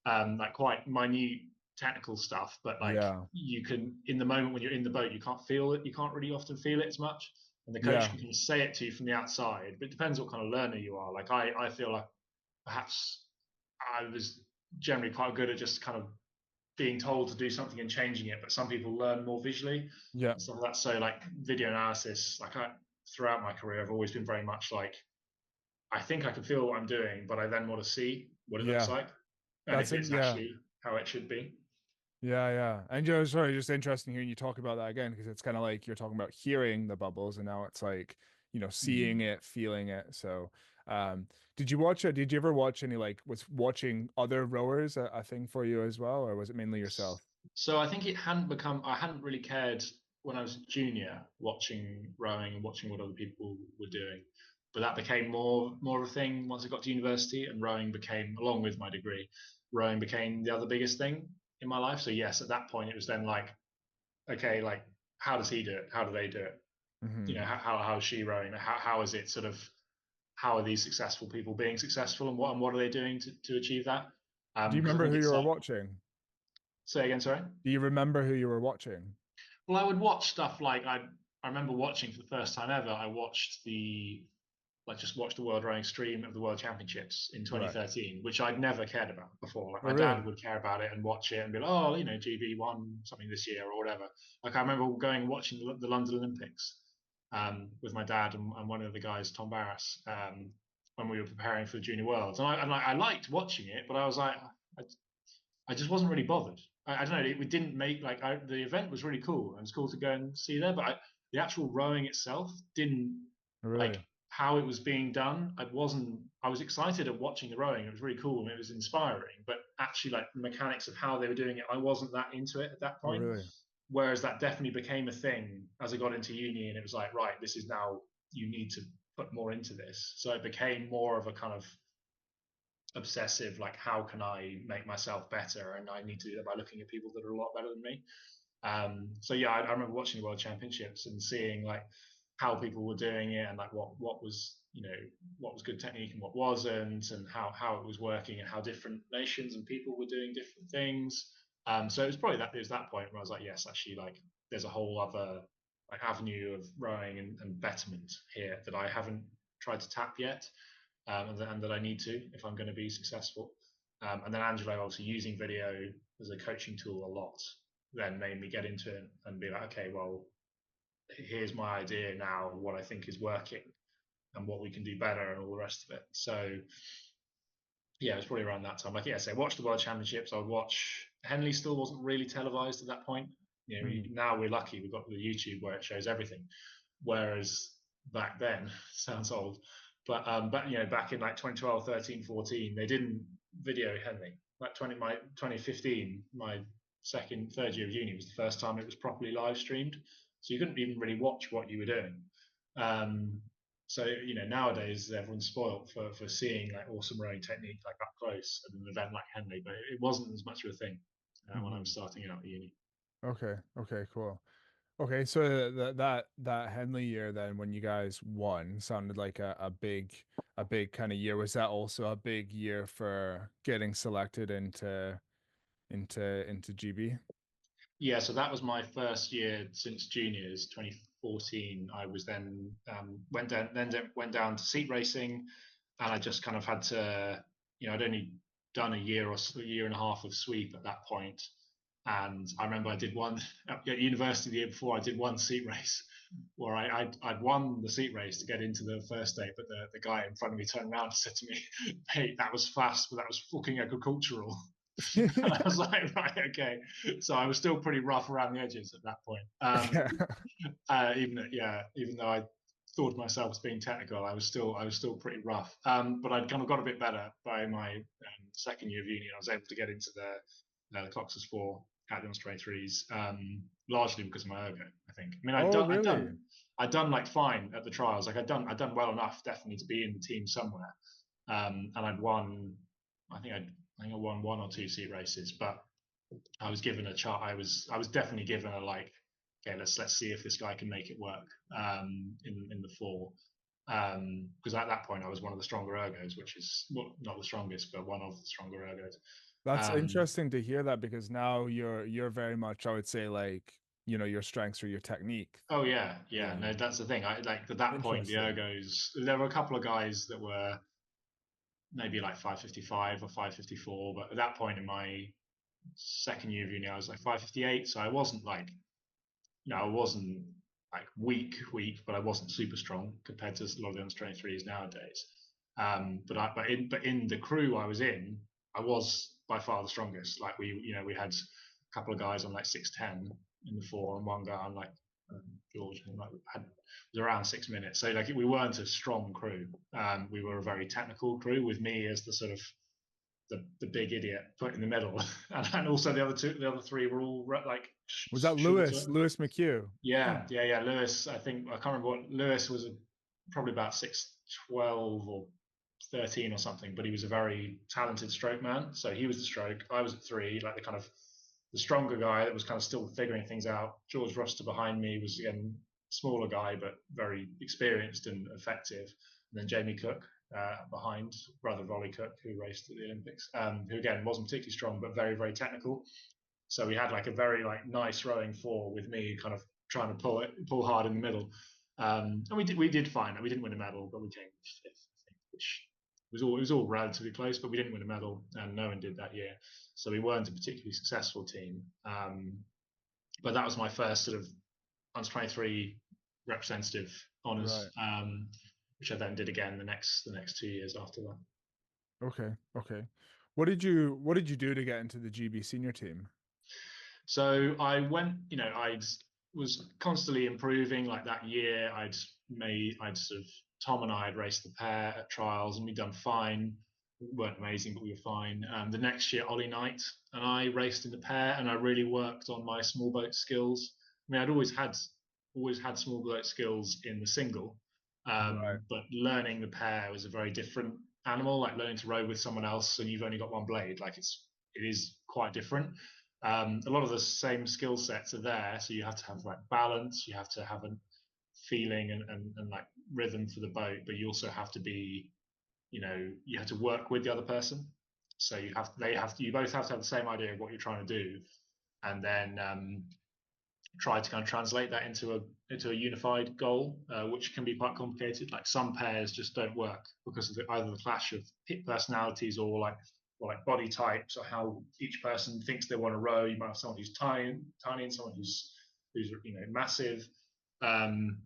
Like quite minute technical stuff, but like Yeah. you can in the moment when you're in the boat, you can't feel it. You can't really often feel it as much, and the coach Yeah. can say it to you from the outside. But it depends what kind of learner you are. Like I feel like perhaps I was generally quite good at just kind of being told to do something and changing it, but some people learn more visually Yeah. and stuff like that. So like video analysis, throughout my career, I've always been very much like I think I can feel what I'm doing, but I then want to see what it looks Yeah. like and That's if in, it's yeah. actually how it should be. Yeah, yeah. And sorry, just interesting hearing you talk about that again, because it's kind of like you're talking about hearing the bubbles and now it's like, seeing Mm. it, feeling it. So, did you ever watch any, like, was watching other rowers a thing for you as well, or was it mainly yourself? So I think I hadn't really cared when I was a junior watching rowing and watching what other people were doing. But that became more of a thing once I got to university, and rowing became, along with my degree, rowing became the other biggest thing in my life. So yes, at that point it was then like, okay, like how does he do it? How do they do it? Hmm. How is she rowing? How is it sort of how are these successful people being successful, and what are they doing to achieve that? Do you Because I remember think who you it's were like, watching? say again, sorry. Do you remember who you were watching? Well, I would watch stuff like I remember watching for the first time ever. I watched the like just watched the World Rowing stream of the World Championships in Right. 2013, which I'd never cared about before. Like Oh, my really? dad would care about it and watch it and be like, oh, GB won something this year or whatever. Like I remember going and watching the London Olympics with my dad and one of the guys, Tom Barras, when we were preparing for the Junior Worlds, and I liked watching it, but I was like, I just wasn't really bothered. I don't know. It didn't make the event was really cool. And it was cool to go and see there, but the actual rowing itself didn't Oh, like really? how it was being done. I wasn't. I was excited at watching the rowing. It was really cool and it was inspiring. But actually, like the mechanics of how they were doing it, I wasn't that into it at that Oh, point. really? Whereas that definitely became a thing as I got into uni, and it was like, right, this is now you need to put more into this. So it became more of a kind of obsessive, like how can I make myself better, and I need to do that by looking at people that are a lot better than me. So yeah, I remember watching the World Championships and seeing like how people were doing it, and like what was what was good technique and what wasn't, and how it was working, and how different nations and people were doing different things. So it was that point where I was like, yes, actually, like there's a whole other like avenue of rowing and betterment here that I haven't tried to tap yet, and that I need to if I'm going to be successful. And then Angelo, obviously using video as a coaching tool a lot, then made me get into it and be like, okay, well, here's my idea now, what I think is working and what we can do better and all the rest of it. So yeah, it was probably around that time. Like, yeah, so I watched the World Championships. I would watch Henley. Still wasn't really televised at that point. Hmm. Now we're lucky. We've got the YouTube where it shows everything. Whereas back then, sounds old, but back in like 2012, 13, 14, they didn't video Henley. Like 2015, my third year of uni was the first time it was properly live streamed. So you couldn't even really watch what you were doing. Um, so nowadays everyone's spoiled for seeing like awesome rowing technique like up close at an event like Henley, but it wasn't as much of a thing when I Hmm. was starting out at uni. Okay. Okay, cool. Okay, so that Henley year then when you guys won sounded like a big kind of year. Was that also a big year for getting selected into GB? Yeah, so that was my first year since juniors, 2014. I was then went down to seat racing, and I just kind of had to, I'd only done a year or a year and a half of sweep at that point. And I remember I did one at university the year before. I did one seat race where I'd won the seat race to get into the first day, but the guy in front of me turned around and said to me, "Hey, that was fast, but that was fucking agricultural." And I was like, right, okay. So I was still pretty rough around the edges at that point. Even though I thought of myself as being technical, I was still pretty rough. But I'd kind of got a bit better by my second year of uni. I was able to get into the Cox's 4 at the 23s, largely because of my ergo. I think. I mean, Oh, really? I'd done like fine at the trials. Like I'd done well enough, definitely, to be in the team somewhere. And I'd won. I won one or two seat races, but I was given a chart. I was definitely given a like, okay, let's see if this guy can make it work in the 4. Because at that point I was one of the stronger ergos, which is, well, not the strongest, but one of the stronger ergos. That's interesting to hear that, because now you're very much, I would say, like, your strengths or your technique. Oh yeah. No, that's the thing. I like at that point the Interesting. ergos. There were a couple of guys that were maybe like 555 or 554, but at that point in my second year of uni, I was like 558. So I wasn't like, I wasn't like weak, but I wasn't super strong compared to a lot of the under 23s nowadays. But in the crew I was in, I was by far the strongest. Like we had a couple of guys on like 6'10" in the 4, and one guy on like George, and like was around 6 minutes. So like we weren't a strong crew. We were a very technical crew, with me as the sort of the big idiot put in the middle, and also the other three were all like Was that shorter. Lewis McHugh? Yeah. Lewis, I think, I can't remember what Lewis was. Probably about 6'12" or 13 or something, but he was a very talented stroke man. So he was the stroke. I was at 3, like the kind of the stronger guy that was kind of still figuring things out. George Ruster behind me was, again, smaller guy but very experienced and effective. And then Jamie Cook behind, brother of Ollie Cook, who raced at the Olympics, who again wasn't particularly strong but very, very technical. So we had like a very like nice rowing 4 with me kind of trying to pull hard in the middle. And we did fine. We didn't win a medal, but we came 5th, I think, which was all relatively close. But we didn't win a medal, and no one did that year. So we weren't a particularly successful team. But that was my first sort of under 23 representative honours, Right. which I then did again the next 2 years after that. Okay. What did you do to get into the GB senior team? So I went, I was constantly improving. Like that year, I'd sort of, Tom and I had raced the pair at trials, and we'd done fine. We weren't amazing, but we were fine. The next year, Ollie Knight and I raced in the pair, and I really worked on my small boat skills. I mean, I'd always had small boat skills in the single, Right. but learning the pair was a very different animal. Like learning to row with someone else, and you've only got one blade. Like it is quite different. A lot of the same skill sets are there, so you have to have like balance, you have to have a feeling and like rhythm for the boat, but you also have to be, you have to work with the other person. So you both have to have the same idea of what you're trying to do, and then try to kind of translate that into a unified goal, which can be quite complicated. Like some pairs just don't work because of either the clash of personalities or like body types, or how each person thinks they want to row. You might have someone who's tiny, and someone who's massive, and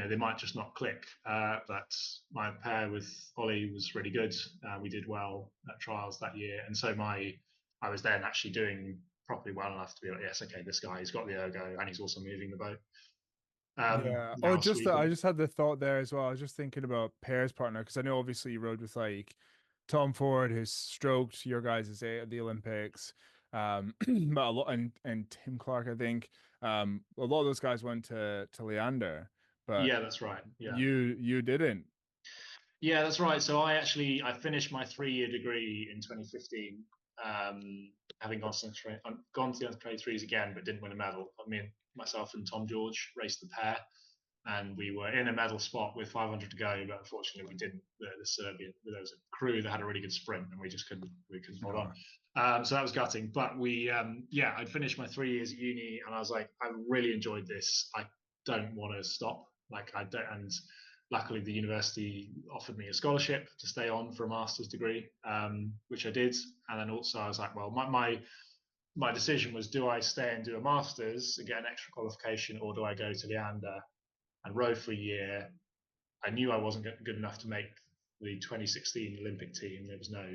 they might just not click. But my pair with Ollie was really good. We did well at trials that year, and so I was then actually doing properly well enough to be like, yes, okay, this guy, he's got the ergo and he's also moving the boat. Yeah. Oh, Now just that I sweeping. just had the thought there as well. I was just thinking about pairs partner, because I know obviously you rode with like Tom Ford, who's stroked your guys' at the Olympics. But a lot, and Tim Clark, I think. A lot of those guys went to Leander, but Yeah, that's right. Yeah. you didn't. Yeah, that's right. So I finished my 3-year degree in 2015, having gone to the under 23s again, but didn't win a medal. I mean, myself and Tom George raced the pair, and we were in a medal spot with 500 to go, but unfortunately we didn't. The Serbian, there was a crew that had a really good sprint, and we couldn't hold No. on. So that was gutting. But I'd finished my 3 years at uni, and I was like, I really enjoyed this. I don't want to stop. Like I don't, and luckily the university offered me a scholarship to stay on for a master's degree, which I did. And then also I was like, well, my decision was, do I stay and do a master's and get an extra qualification, or do I go to Leander and row for a year? I knew I wasn't good enough to make the 2016 Olympic team. There was no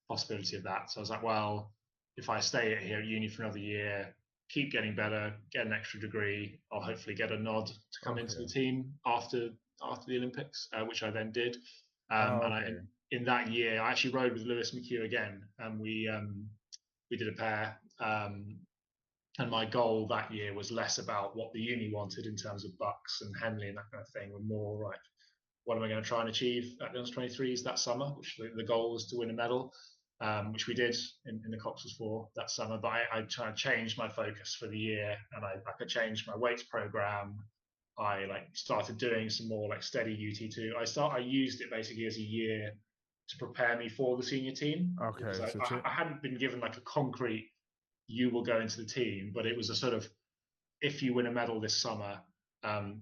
possibility of that. So I was like, well, if I stay here at uni for another year, keep getting better, get an extra degree, I'll hopefully get a nod to come into the team after the Olympics, which I then did. In that year, I actually rode with Lewis McHugh again, and we did a pair. And my goal that year was less about what the uni wanted in terms of bucks and Henley and that kind of thing, and more like, what am I going to try and achieve at the under-23s that summer? Which the goal was to win a medal, which we did in the Cox's 4 that summer. But I changed my focus for the year, and I changed my weights program. I started doing some more steady UT2. I used it basically as a year to prepare me for the senior team, because I hadn't been given a concrete, you will go into the team, but it was a sort of, if you win a medal this summer,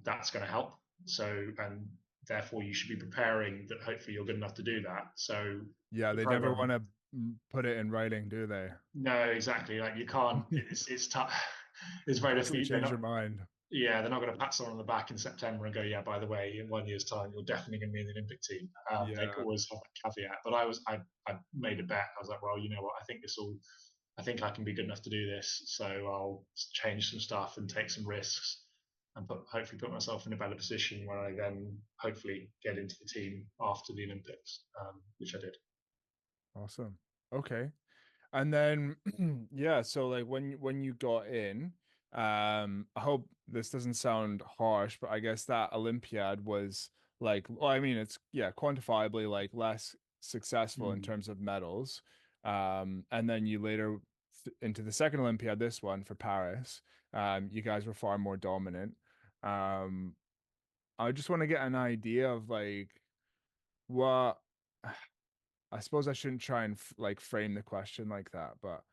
that's going to help. So, and therefore you should be preparing that hopefully you're good enough to do that. So yeah, they never want to put it in writing, do they? No, exactly. You can't. It's tough. It's very difficult. Change your mind. Yeah, they're not going to pat someone on the back in September and go, yeah, by the way, in 1 year's time, you're definitely going to be in the Olympic team. They always have a caveat. But I made a bet. I was like, well, you know what? I think I can be good enough to do this. So I'll change some stuff and take some risks, and hopefully put myself in a better position when I then hopefully get into the team after the Olympics, which I did. Awesome. Okay. And then yeah, so when you got in, I hope this doesn't sound harsh, but I guess that Olympiad was I mean, it's quantifiably less successful in terms of medals. And then you later into the second Olympiad, this one for Paris, you guys were far more dominant. I just want to get an idea of what I suppose I shouldn't try and frame the question like that, but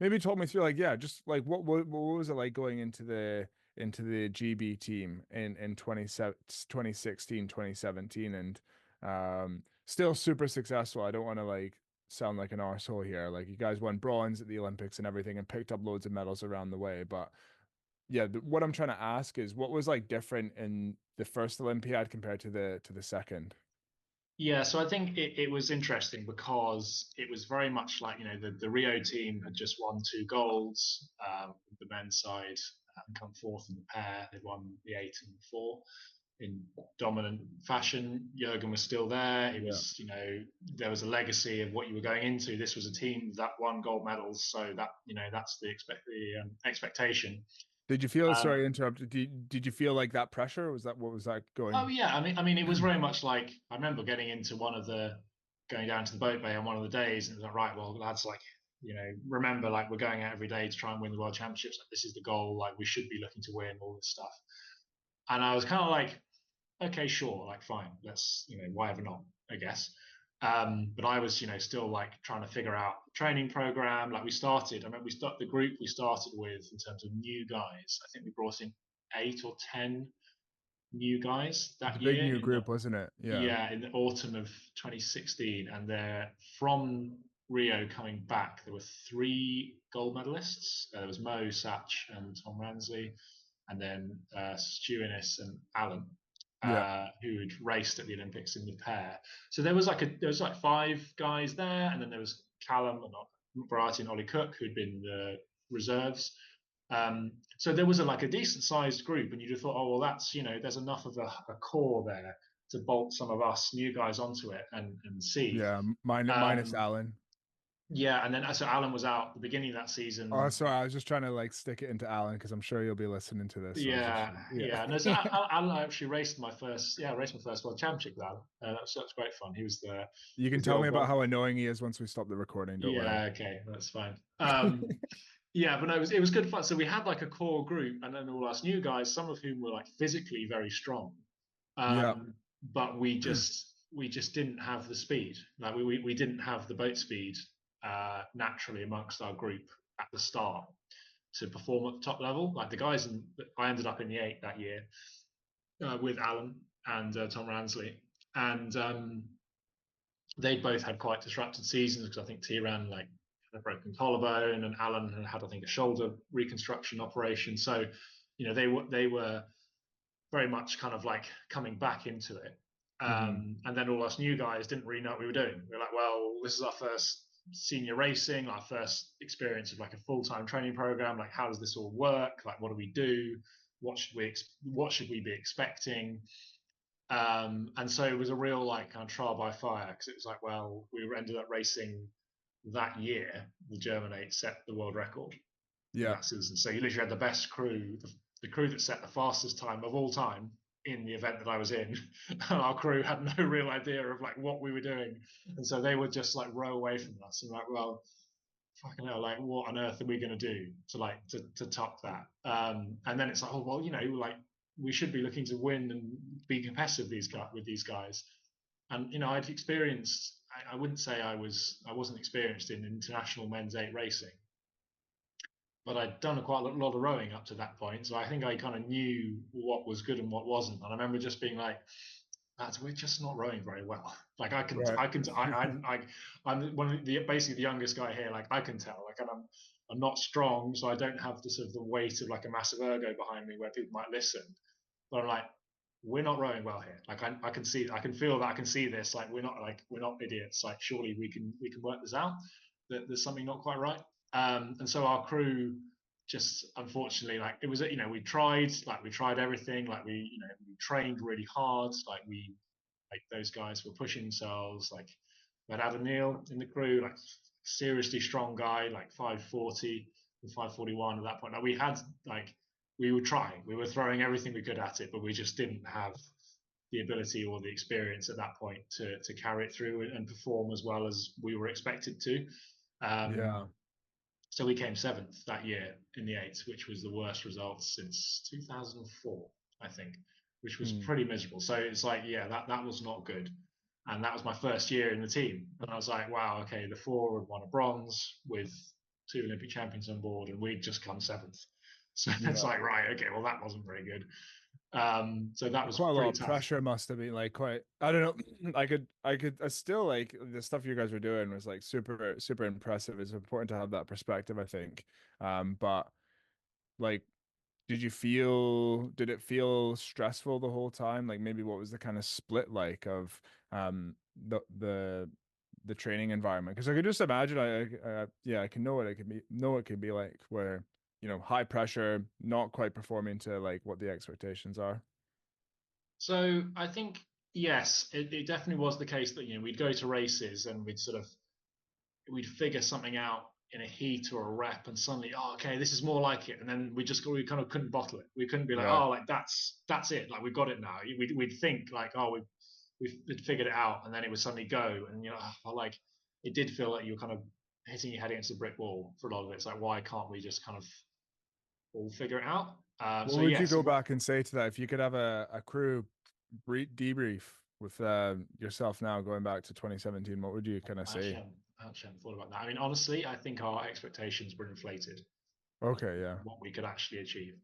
maybe talk me through just what was it like going into the GB team in 2016, 2017, and still super successful. I don't want to sound like an arsehole here. You guys won bronze at the Olympics and everything and picked up loads of medals around the way, but yeah, what I'm trying to ask is what was different in the first Olympiad compared to the second? Yeah, so I think it was interesting because it was very much the Rio team had just won 2 golds, the men's side, and come fourth in the pair. They won the 8 and 4 in dominant fashion. Jürgen was still there. It was, there was a legacy of what you were going into. This was a team that won gold medals, so that that's the expectation. Did you feel? Sorry, interrupted. Did you feel that pressure? Was that what was that going? Oh yeah, I mean, it was very much I remember getting into going down to the boat bay on one of the days, and it was right, well, lads, remember, we're going out every day to try and win the world championships. This is the goal. We should be looking to win all this stuff. And I was kind of okay, sure, fine, let's, why ever not, I guess. But I was, still trying to figure out the training program. The group we started with in terms of new guys. I think we brought in 8 or 10 new guys that year. Big new group, wasn't it? Yeah, in the autumn of 2016, and they're from Rio coming back. There were 3 gold medalists. There was Mo, Satch, and Tom Ransley, and then Stu Innes and Alan. Who had raced at the Olympics in the pair. So there was 5 guys there, and then there was Callum and Variety and Ollie Cook, who'd been the reserves. So there was a decent sized group, and you'd have thought, oh well, that's there's enough of a core there to bolt some of us new guys onto it and see. Yeah, minus Alan. Yeah, and then so Alan was out at the beginning of that season. Oh, sorry, I was just trying to stick it into Alan because I'm sure you'll be listening to this. So No, so Alan actually raced my first world championship with Alan. That's great fun. He was the. You can tell me about how annoying he is once we stop the recording. Don't worry. Okay, that's fine. Yeah, but no, it was good fun. So we had a core group, and then all us new guys, some of whom were physically very strong. But we just didn't have the speed. We didn't have the boat speed naturally amongst our group at the start to perform at the top level. The guys, I ended up in the 8 that year with Alan, and Tom Ransley, and they both had quite disrupted seasons because I think T ran like had a broken collarbone, and Alan had I think a shoulder reconstruction operation. So, they were very much kind of like coming back into it. And then all us new guys didn't really know what we were doing. We were like, well, this is our first senior racing, our first experience of like a full-time training program. Like, how does this all work? Like, what do we do? What should we be expecting? And so it was a real like kind of trial by fire, because it was like, well, we ended up racing that year. The German 8 set the world record in Yeah. that season. So you literally had the best crew, the crew that set the fastest time of all time in the event that I was in. And our crew had no real idea of like what we were doing. And so they would just like row away from us and like, well, fucking hell, like what on earth are we going to do to top that? And then it's like, oh, well, like we should be looking to win and be competitive with these guys. And I'd experienced. I wouldn't say I wasn't experienced in international men's 8 racing, but I'd done quite a lot of rowing up to that point, so I think I kind of knew what was good and what wasn't. And I remember just being like, "Lads, we're just not rowing very well." Like Right. I'm one of basically the youngest guy here. Like I can tell. Like I'm not strong, so I don't have the sort of the weight of like a massive ergo behind me where people might listen. But I'm like, we're not rowing well here. Like I can see, I can feel that, I can see this. Like we're not idiots. Like surely we can work this out. That there's something not quite right. And so our crew just unfortunately, like it was, we tried everything. Like we trained really hard. Like those guys were pushing themselves. Like we had Adam Neal in the crew, like seriously strong guy, like 540 and 541 at that point. Like we were trying, we were throwing everything we could at it, but we just didn't have the ability or the experience at that point to carry it through and perform as well as we were expected to. Um, Yeah. so we came 7th that year in the 8th, which was the worst result since 2004, I think, which was pretty miserable. So it's like, yeah, that was not good. And that was my first year in the team. And I was like, wow, okay, the 4 had won a bronze with 2 Olympic champions on board, and we'd just come 7th. So it's Yeah. like, right, okay, well, that wasn't very good. So that was Quite a lot pretty of tough. pressure must have been like quite, I don't know. I still like the stuff you guys were doing was like super impressive. It's important to have that perspective, I think. But like, did it feel stressful the whole time? Like maybe what was the kind of split like of um the the the training environment? Because I could just imagine, yeah, I can know what it can be like where, high pressure, not quite performing to like what the expectations are. So I think, yes, it definitely was the case that, we'd go to races and we'd figure something out in a heat or a rep, and suddenly, oh, okay, this is more like it, and then we kind of couldn't bottle it. We couldn't be like, Right. oh, like that's it, like we've got it now. We'd think like, oh, we'd figured it out, and then it would suddenly go, and like it did feel like you were kind of hitting your head against a brick wall for a lot of it. It's like, why can't we just kind of all figure it out? What So would you yes, go back and say to that if you could have a crew debrief with yourself now going back to 2017? What would you kind of I say? actually haven't thought about that. I mean, honestly, I think our expectations were inflated Okay, yeah. what we could actually achieve.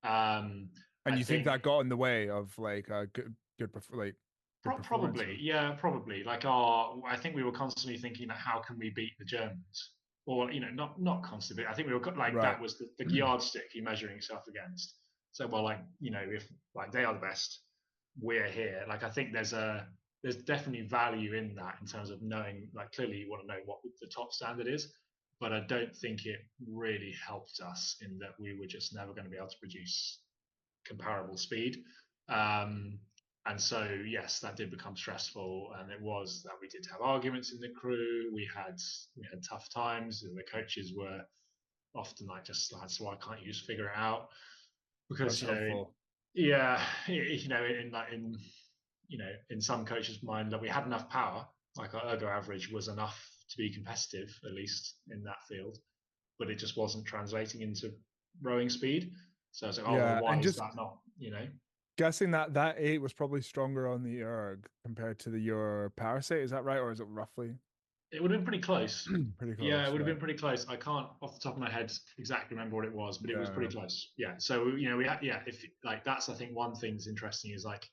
Um, I And you think think that got in the way of like a good performance probably, or yeah, probably. I think we were constantly thinking that how can we beat the Germans, or not constantly. I think we were like right. that was the yardstick you're measuring yourself against. So, well, like if like they are the best, we're here. Like I think there's definitely value in that in terms of knowing. Like clearly, you want to know what the top standard is, but I don't think it really helped us in that we were just never going to be able to produce comparable speed. Um, and so, yes, that did become stressful, and it was that we did have arguments in the crew. We had tough times, and the coaches were often like, just like, so why can't you just figure it out? Because That's helpful. yeah, in some coaches' mind, that we had enough power, like our ergo average was enough to be competitive, at least in that field, but it just wasn't translating into rowing speed. So I was like, oh well, Yeah, why and is just that not? guessing that 8 was probably stronger on the erg compared to your parasite. Is that right, or is it roughly It would have been pretty close. pretty Yeah, it close? would have Right. been pretty close. I can't, off the top of my head, exactly remember what it was, but it was Yeah. pretty close. Yeah. So we had, yeah, if like that's I think one thing that's interesting is like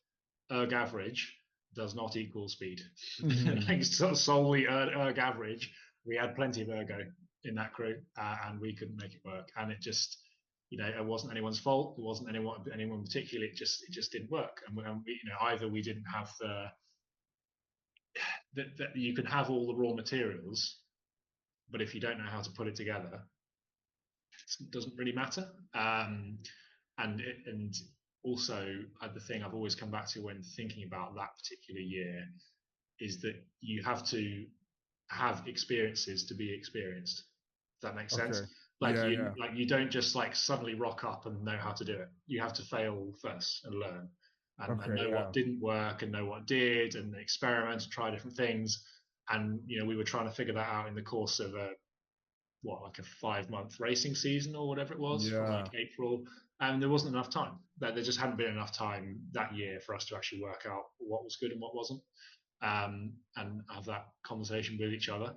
erg average does not equal speed. Mhm. Like solely erg average, we had plenty of ergo in that crew, and we couldn't make it work. And it just, it wasn't anyone's fault. It wasn't anyone particularly. It just didn't work. And either we didn't have that you can have all the raw materials, but if you don't know how to put it together, it doesn't really matter. And also, the thing I've always come back to when thinking about that particular year is that you have to have experiences to be experienced. Does that make sense? Okay. Like Yeah, you yeah. like you don't just like suddenly rock up and know how to do it. You have to fail first and learn, and Okay, know yeah. what didn't work and know what did, and experiment and try different things. And we were trying to figure that out in the course of like a 5 month racing season or whatever it was, from like Yeah. April. And there wasn't enough time. There just hadn't been enough time that year for us to actually work out what was good and what wasn't, and have that conversation with each other.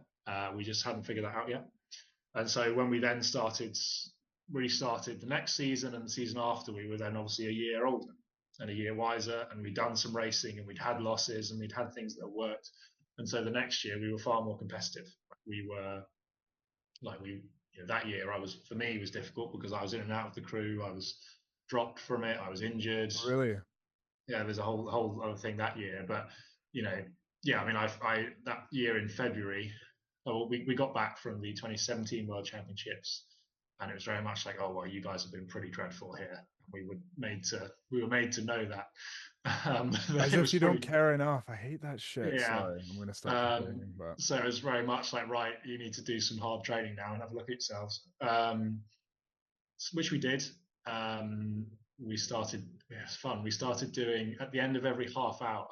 We just hadn't figured that out yet. And so when we then restarted the next season and the season after, we were then obviously a year older and a year wiser, and we'd done some racing and we'd had losses and we'd had things that worked. And so the next year we were far more competitive. We were like we that year for me it was difficult because I was in and out of the crew. I was dropped from it. I was injured. Really? Yeah, there's a whole other thing that year. But you know, yeah, I mean, I that year in February, we got back from the 2017 World Championships, and it was very much like, oh well, you guys have been pretty dreadful here. We were made to know that. As It if was you don't pretty, care enough. I hate that shit. yeah. Sorry, I'm gonna start complaining, but So it was very much like, right, you need to do some hard training now and have a look at yourselves, which we did. We started, yeah, it's fun. We started doing at the end of every half hour,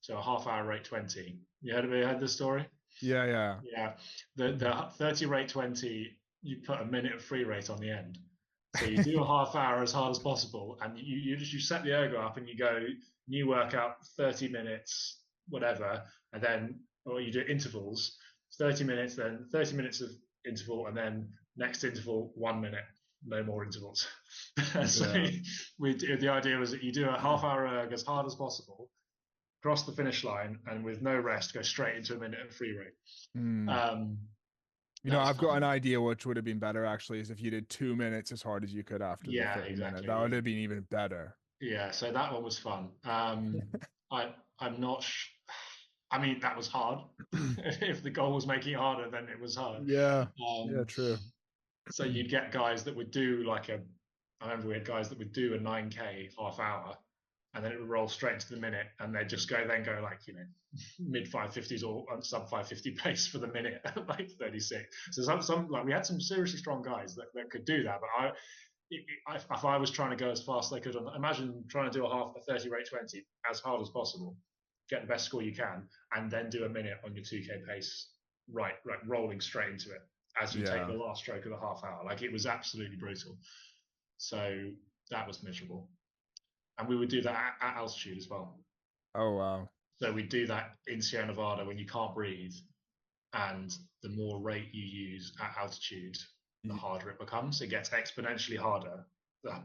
so a half hour rate 20. You heard this story? yeah, yeah. Yeah, the 30 rate 20, you put a minute of free rate on the end. So you do a half hour as hard as possible, and you set the ergo up, and you go new workout 30 minutes, whatever, and then or you do intervals, 30 minutes, then 30 minutes of interval, and then next interval 1 minute, no more intervals. So Yeah. the idea was that you do a half hour erg as hard as possible, cross the finish line, and with no rest, go straight into a minute of free rate. Mm. Um, You know, that was I've got fun. an idea which would have been better actually is if you did 2 minutes as hard as you could after the Yeah, 30 minute. That would exactly. have been even better. Yeah, so that one was fun. I'm not. I mean, that was hard. If the goal was making it harder, then it was hard. Yeah. Yeah, Um, true. so you'd get guys that would do like a. I remember we had guys that would do a 9K half hour, and then it would roll straight into the minute, and they'd just go like mid 550s or sub 550 pace for the minute, like 36. So some like we had some seriously strong guys that could do that, but if I was trying to go as fast as I could, imagine trying to do a 30 rate 20 as hard as possible, get the best score you can, and then do a minute on your 2K pace, right, rolling straight into it as you take Yeah. the last stroke of the half hour. Like it was absolutely brutal. So that was miserable. And we would do that at altitude as well. Oh wow. So we'd do that in Sierra Nevada when you can't breathe, and the more rate you use at altitude, the Y- harder it becomes. It gets exponentially harder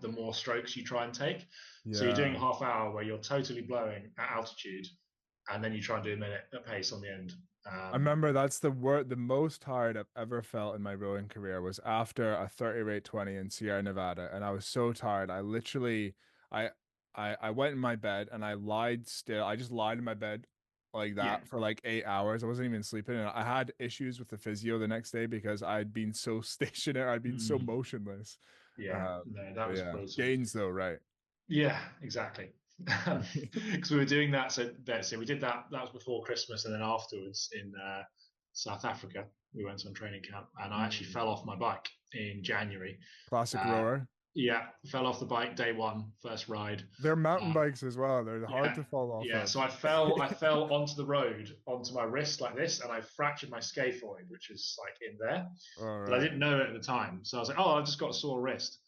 the more strokes you try and take. So you're doing Yeah. a half hour where you're totally blowing at altitude, and then you try and do a minute at pace on the end. I remember that's the most tired I've ever felt in my rowing career was after a 30 rate 20 in Sierra Nevada. And I was so tired. I literally I I went in my bed and I lied still. I just lied in my bed like Yeah. that for like 8 hours. I wasn't even sleeping. And I had issues with the physio the next day because I'd been so stationary, I'd been so Mm. motionless. Yeah. No, that But was yeah. brutal. Gains though, right? Yeah, exactly. Because we were doing that. So we did that. That was before Christmas, and then afterwards in South Africa, we went on training camp, and I actually Mm. fell off my bike in January. Classic Uh, rower. yeah, fell off the bike day one, first ride. They're mountain Uh, bikes as well. They're hard yeah, to fall off yeah. So of. I fell onto the road onto my wrist like this, and I fractured my scaphoid, which is like in there. All But I right. didn't know it at the time, so I was like, "Oh, I've just got a sore wrist."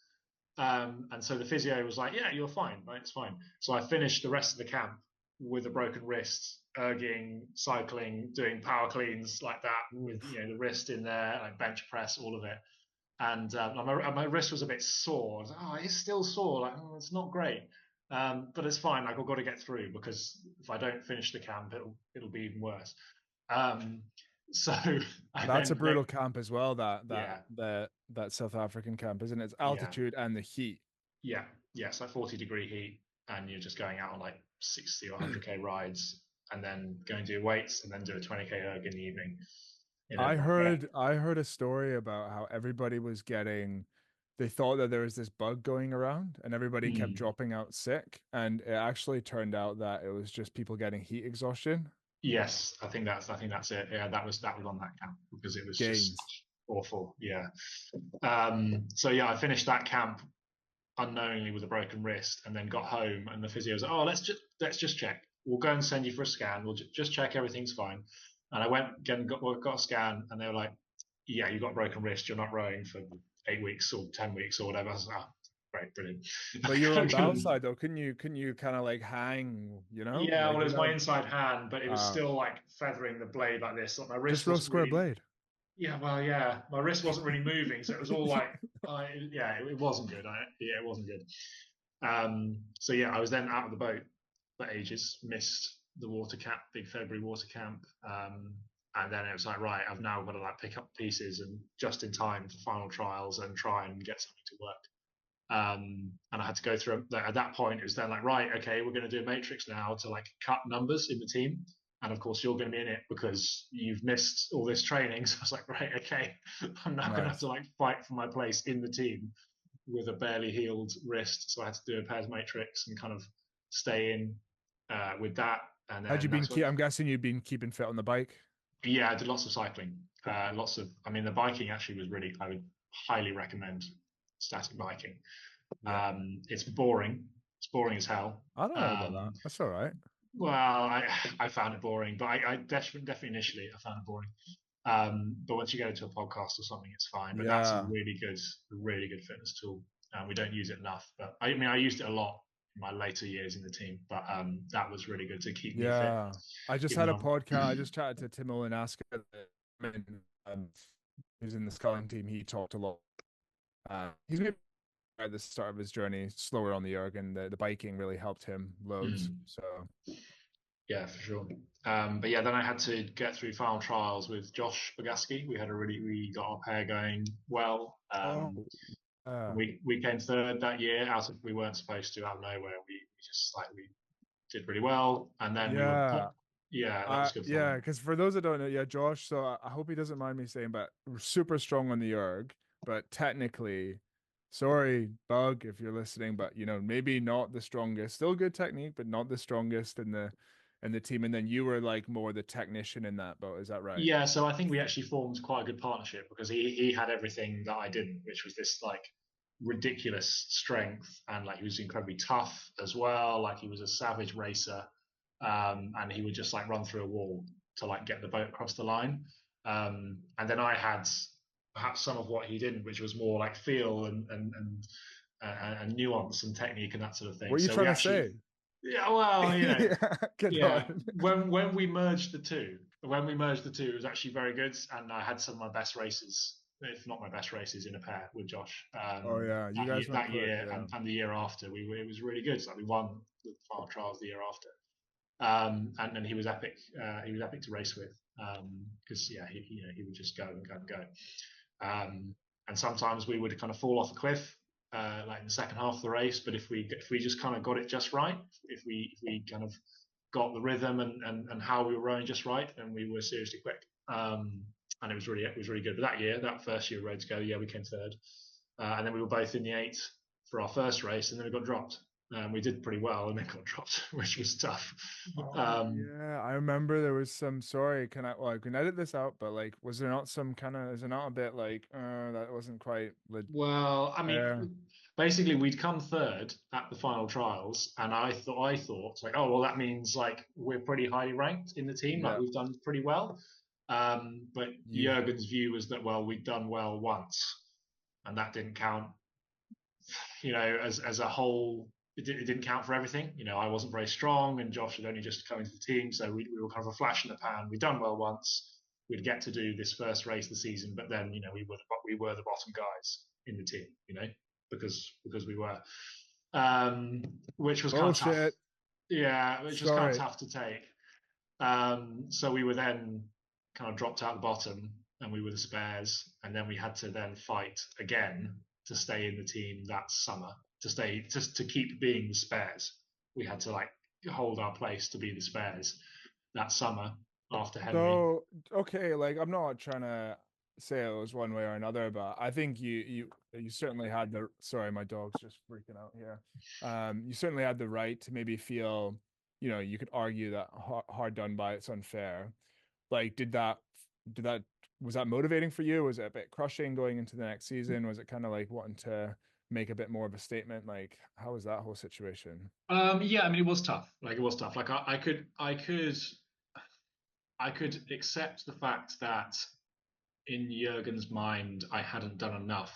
And so the physio was like, "Yeah, you're fine, right? It's fine." So I finished the rest of the camp with a broken wrist, erging, cycling, doing power cleans like that with Oof. the wrist in there, like bench press, all of it. And my wrist was a bit sore. I was like, oh, it's still sore. Like, it's not great. But it's fine. Like, I've got to get through, because if I don't finish the camp, it'll be even worse. Um, so I That's a then brutal camp as well. yeah, That South African camp, isn't it? It's yeah, altitude and the heat. yeah. It's like 40-degree heat, and you're just going out on like 60 or 100k rides, and then go and do weights, and then do a 20k erg in the evening. In a I heard a story about how everybody was getting, they thought that there was this bug going around and everybody kept mm, dropping out sick, and it actually turned out that it was just people getting heat exhaustion. yes, I think that's it. Yeah, that was on that camp, because it was just Gains. awful. Yeah. So yeah, I finished that camp unknowingly with a broken wrist, and then got home, and the physio was like, "Oh, let's just check. We'll go and send you for a scan. We'll just check everything's fine." And I went again, got a scan, and they were like, "Yeah, you got a broken wrist. You're not rowing for 8 weeks or 10 weeks or whatever." I was like, "Oh, great, brilliant." But you were on bow side though. Couldn't you kind of like hang, Yeah, Like well, it is was my that inside hand, but it was uh still like feathering the blade like this. Like, my just wrist real wasn't square really. blade? Yeah, well, yeah, my wrist wasn't really moving, so it was all like, yeah, it wasn't good. Yeah, it wasn't good. So yeah, I was then out of the boat for ages, missed the water camp, big February water camp, and then it was like, right, I've now got to like pick up pieces and just in time for final trials and try and get something to work. And I had to go through at that point. It was then like, right, okay, we're going to do a matrix now to like cut numbers in the team, and of course you're going to be in it because you've missed all this training. So I was like, right, okay, I'm now going to have to Nice. like fight for my place in the team with a barely healed wrist. So I had to do a pairs matrix and kind of stay in with that. And Had you then been that's what, I'm guessing you've been keeping fit on the bike. yeah, I did lots of cycling. I mean, the biking actually was really, I would highly recommend static biking. Yeah. It's boring. It's boring as hell. I don't know about that. Um, That's all right. well, I found it boring, but I definitely initially I found it boring. But once you go to a podcast or something, it's fine. But that's a Yeah. really good fitness tool. We don't use it enough, but I mean, I used it a lot in my later years in the team. But that was really good to keep me fit, Yeah. I just even had a though podcast. I just chatted to Tim Olinaska, um, who's in the sculling team. He talked a lot. He's maybe at the start of his journey, slower on the erg, and the biking really helped him loads. So, yeah, for sure. But yeah, then I had to get through final trials with Josh Bogaski. We got our pair going well. oh, We came third that year. Out of we weren't supposed to, out of nowhere. We just like we did really well, and then we were yeah. yeah, that was good Yeah, fun. because for those that don't know, yeah, Josh. So I hope he doesn't mind me saying, but super strong on the erg, but technically, sorry, Bug, if you're listening, but maybe not the strongest. Still good technique, but not the strongest in the team. And then you were like more the technician in that boat. Is that right? Yeah, so I think we actually formed quite a good partnership because he had everything that I didn't, which was this like ridiculous strength, and like he was incredibly tough as well. Like he was a savage racer, and he would just like run through a wall to like get the boat across the line. And then I had perhaps some of what he didn't, which was more like feel and nuance and technique and that sort of thing. What are you So we trying to actually, say? yeah, well, Yeah, get yeah, on. when we merged the two, it was actually very good, and I had some of my best races, if not my best races, in a pair with Josh. Oh yeah, you guys went That quick. year Yeah. and the year after, it was really good. So like we won the final trials the year after, and then he was epic. He was epic to race with because yeah, he would just go and go and go. And sometimes we would kind of fall off a cliff, like in the second half of the race. But if we just kind of got it just right, if we kind of got the rhythm and how we were rowing just right, then we were seriously quick. And it was really good. But that first year we rode together, yeah, we came third, and then we were both in the eight for our first race, and then we got dropped. We did pretty well, and then got dropped, which was tough. Oh yeah, I remember there was some. Sorry, I can edit this out, but like, was there not some kind of? Is it not a bit like, that wasn't quite Well, I mean, there? basically, we'd come third at the final trials, and I thought like, oh well, that means like we're pretty highly ranked in the team, like Yeah, we've done pretty well. But you. Jurgen's view was that well, we'd done well once, and that didn't count. As a whole, it didn't count for everything. I wasn't very strong, and Josh had only just come into the team, so we were kind of a flash in the pan. We'd done well once. We'd get to do this first race of the season, but then we were the bottom guys in the team, because we were. which was kind of tough. Bullshit. Yeah, which was kind of Sorry. tough to take. So we were then kind of dropped out the bottom, and we were the spares, and then we had to then fight again to stay in the team that summer, to stay just to keep being the spares. We had to like hold our place to be the spares that summer after Henley. So, okay, like I'm not trying to say it was one way or another, but I think you certainly had the sorry, my dog's just freaking out here. You certainly had the right to maybe feel, you could argue that hard done by it's unfair. Like, did that was that motivating for you? Was it a bit crushing going into the next season? Was it kind of like wanting to make a bit more of a statement? Like, how was that whole situation? Yeah, I mean, it was tough. Like it was tough. Like I could accept the fact that in Jurgen's mind, I hadn't done enough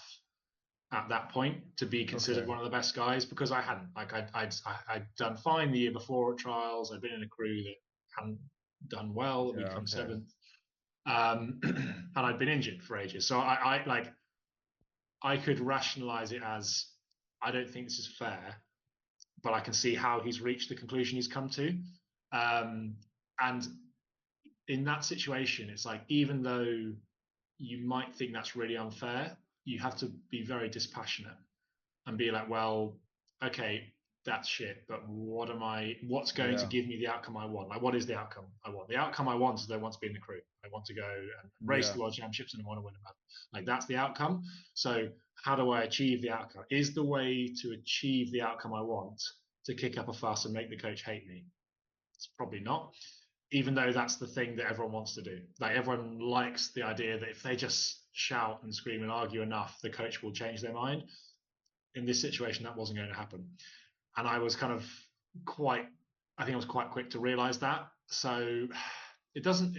at that point to be considered Okay. one of the best guys because I hadn't. Like I'd done fine the year before at trials. I'd been in a crew that hadn't done well. That we'd Yeah, come okay. seventh, and I'd been injured for ages. So I like I could rationalize it as I don't think this is fair, but I can see how he's reached the conclusion he's come to. And in that situation, it's like even though you might think that's really unfair, you have to be very dispassionate and be like, well, okay, that's shit, but what's going to Yeah. give me the outcome I want? Like, what is the outcome I want? The outcome I want is I want to be in the crew. I want to go and race Yeah. the world championships and I want to win a medal. Like, that's the outcome. So, how do I achieve the outcome? Is the way to achieve the outcome I want to kick up a fuss and make the coach hate me? It's probably not, even though that's the thing that everyone wants to do. Like everyone likes the idea that if they just shout and scream and argue enough, the coach will change their mind. In this situation, that wasn't going to happen, and I was kind of quite. I think I was quite quick to realise that. So it doesn't.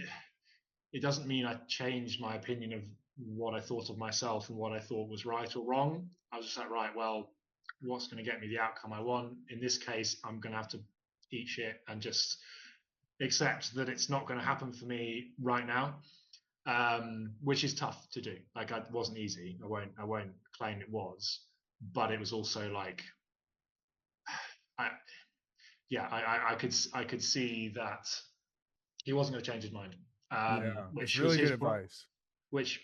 It doesn't mean I changed my opinion of what I thought of myself and what I thought was right or wrong. I was just like, right, well, what's going to get me the outcome I want? In this case, I'm going to have to eat shit and just accept that it's not going to happen for me right now, which is tough to do. Like, it wasn't easy. I won't claim it was, but it was also like, I, yeah, I could see that he wasn't going to change his mind, Yeah. It's which was really good advice. which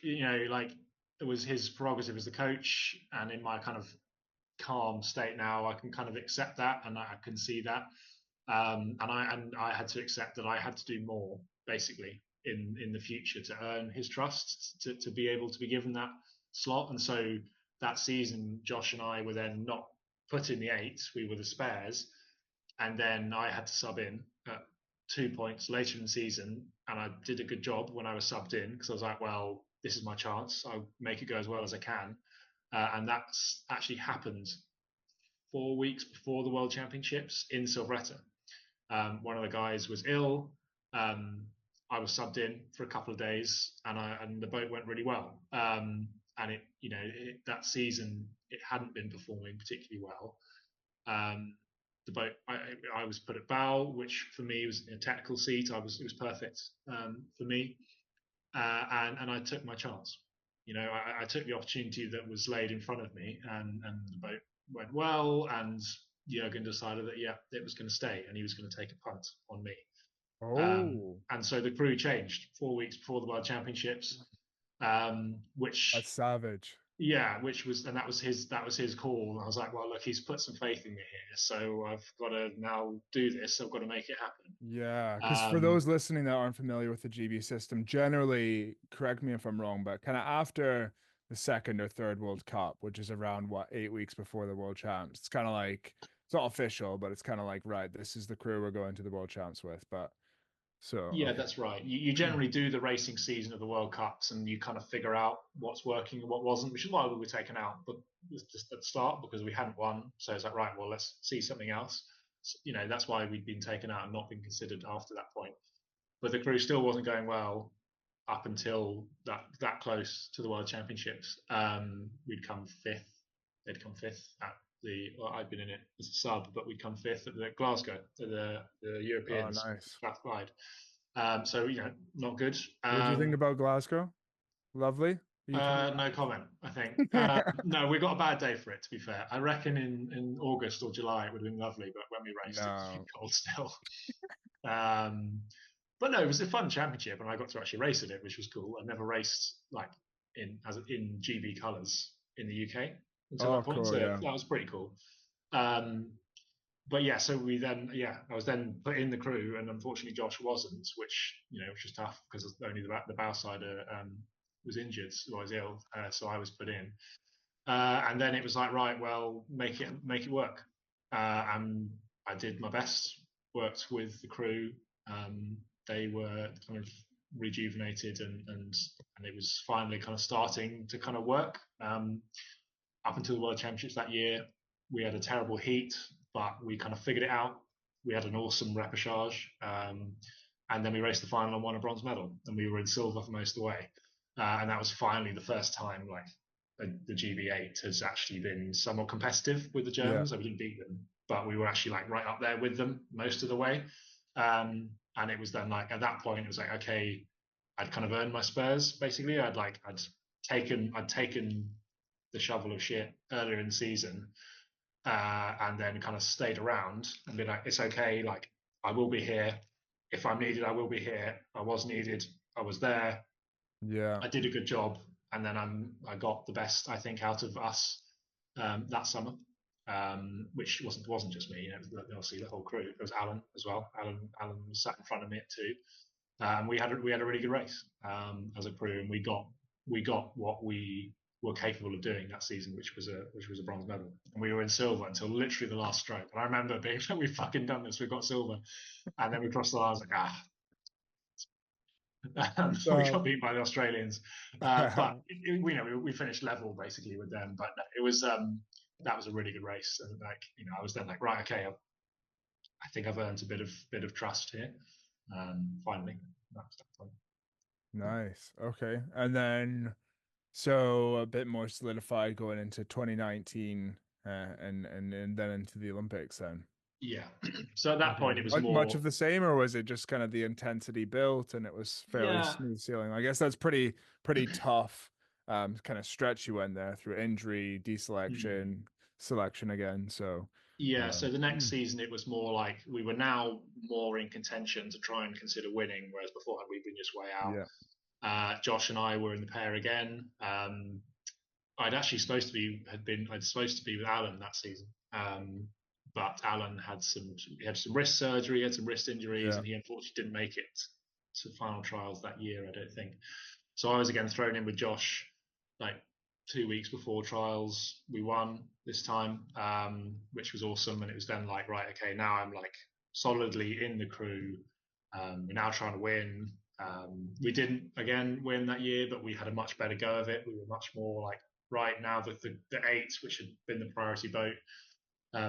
like it was his prerogative as the coach, and in my kind of calm state now, I can kind of accept that, and I can see that. And I had to accept that I had to do more, basically, in the future to earn his trust, to be able to be given that slot. And so that season, Josh and I were then not put in the eight; we were the spares, and then I had to sub in at 2 points later in the season, and I did a good job when I was subbed in because I was like, well, this is my chance. I'll make it go as well as I can, and that's actually happened 4 weeks before the World Championships in Silvretta. One of the guys was ill. Um, I was subbed in for a couple of days, and the boat went really well. And that season it hadn't been performing particularly well. The boat I was put at bow, which for me was in a technical seat. It was perfect for me, and I took my chance. I took the opportunity that was laid in front of me, and the boat went well, and Jurgen decided that it was going to stay, and he was going to take a punt on me. Oh, And so the crew changed 4 weeks before the World Championships, that's which savage. which was and that was his call. And I was like, well, look, he's put some faith in me here, so I've got to now do this. I've got to make it happen. Yeah, because for Um, those listening that aren't familiar with the GB system, generally, correct me if I'm wrong, but kind of after the second or third World Cup, which is around what 8 weeks before the World Champs, it's kind of like it's not official, but it's kind of like right, this is the crew we're going to the World Champs with. But so Yeah, okay, that's right. You generally do the racing season of the World Cups and you kind of figure out what's working and what wasn't, which is why we were taken out. But just at the start because we hadn't won. So it's like, right, well, let's see something else. So, that's why we'd been taken out and not been considered after that point. But the crew still wasn't going well up until that close to the World Championships. We'd come fifth. They'd come fifth at I'd been in it as a sub, but we'd come fifth at the Glasgow, the oh Europeans nice. classified. So not good. What do you think about Glasgow? Lovely. Are you coming No comment, I think. back? No, we got a bad day for it, to be fair. I reckon in August or July it would have been lovely, but when we raced, it was No. cold still. Um, but no, it was a fun championship, and I got to actually race at it, which was cool. I've never raced like in GB colours in the UK until Oh, that point, cool. so Yeah. that was pretty cool. Um, but yeah, so I was then put in the crew, and unfortunately Josh wasn't, which was tough because only the bow sider was injured, or was ill, so I was put in. And then it was like, right, well, make it work. And I did my best. Worked with the crew. They were kind of rejuvenated, and it was finally kind of starting to kind of work. Up until the World Championships that year, we had a terrible heat, but we kind of figured it out. We had an awesome repechage, and then we raced the final and won a bronze medal, and we were in silver for most of the way. And that was finally the first time like the GB8 has actually been somewhat competitive with the Yeah. Germans. So we didn't beat them, but we were actually like right up there with them most of the way. And it was then like at that point, it was like, okay, I'd kind of earned my spurs basically. I'd taken the shovel of shit earlier in the season, and then kind of stayed around and been like, it's okay, like I will be here. If I'm needed, I will be here. I was needed, I was there. Yeah. I did a good job, and then I got the best I think out of us that summer, which wasn't just me. Obviously the whole crew. It was Alan as well. Alan was sat in front of me too. We had a really good race as a crew, and we got what we were capable of doing that season, which was a bronze medal, and we were in silver until literally the last stroke. And I remember being like, "We've fucking done this. We've got silver," and then we crossed the line. I was like, we got beat by the Australians, but we finished level basically with them. But no, it was that was a really good race, and I was then like, right, okay, I think I've earned a bit of trust here. Finally, that's that point. Nice. Okay. And then so a bit more solidified going into 2019 and then into the Olympics then. Yeah. So at that Okay. point, it was Much more. of the same, or was it just kind of the intensity built and it was fairly Yeah. smooth sailing? I guess that's pretty tough kind of stretch you went there through injury, Mm. deselection, selection again. So Yeah. um, So the next season, it was more like we were now more in contention to try and consider winning, whereas beforehand we'd been just way out. yeah. Josh and I were in the pair again. I'd supposed to be with Alan that season, but Alan had some wrist surgery, had some wrist injuries, Yeah. and he unfortunately didn't make it to final trials that year. I don't think. So I was again thrown in with Josh, like 2 weeks before trials. We won this time, which was awesome, and it was then like, right, okay, now I'm like solidly in the crew. We're now trying to win. We didn't again win that year, but we had a much better go of it. We were much more like, right now the eight, which had been the priority boat,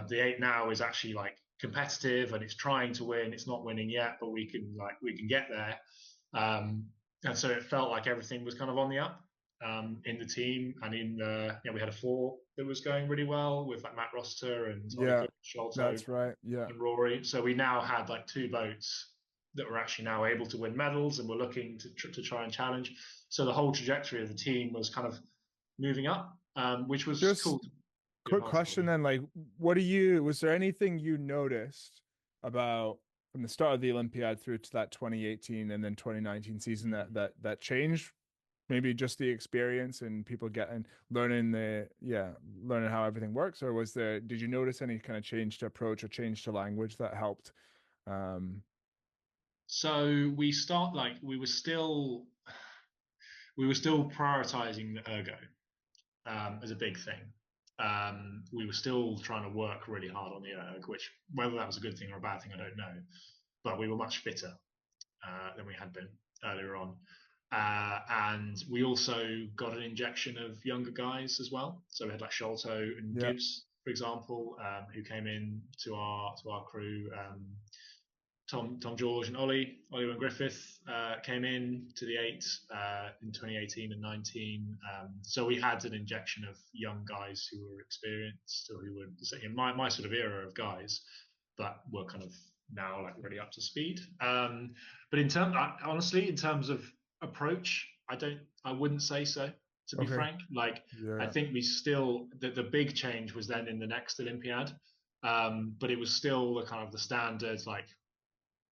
the eight now is actually like competitive and it's trying to win. It's not winning yet, but we can get there. And so it felt like everything was kind of on the up in the team, and we had a four that was going really well with like Matt Roster and Ollie Yeah. Cook, Sholto, That's right. Yeah. and Rory. So we now had like two boats that were actually now able to win medals, and we're looking to try and challenge. So the whole trajectory of the team was kind of moving up, which was cool Just to be a quick part of. question then, like, was there anything you noticed about from the start of the Olympiad through to that 2018 and then 2019 season that changed? Maybe just the experience and people learning how everything works, or did you notice any kind of change to approach or change to language that helped? Um, So we were still prioritizing the ergo as a big thing. We were still trying to work really hard on the erg, which whether that was a good thing or a bad thing, I don't know. But we were much fitter than we had been earlier on. And we also got an injection of younger guys as well. So we had like Sholto and yeah, Gibbs, for example, who came in to our crew. Tom George and Oliver and Griffith came in to the eight in 2018 and 19. So we had an injection of young guys who were experienced or who were in my sort of era of guys, but were kind of now like really up to speed. But honestly, in terms of approach, I wouldn't say so. to be Okay. frank. Like, I Yeah. think we still, the big change was then in the next Olympiad. But it was still the kind of the standards, like,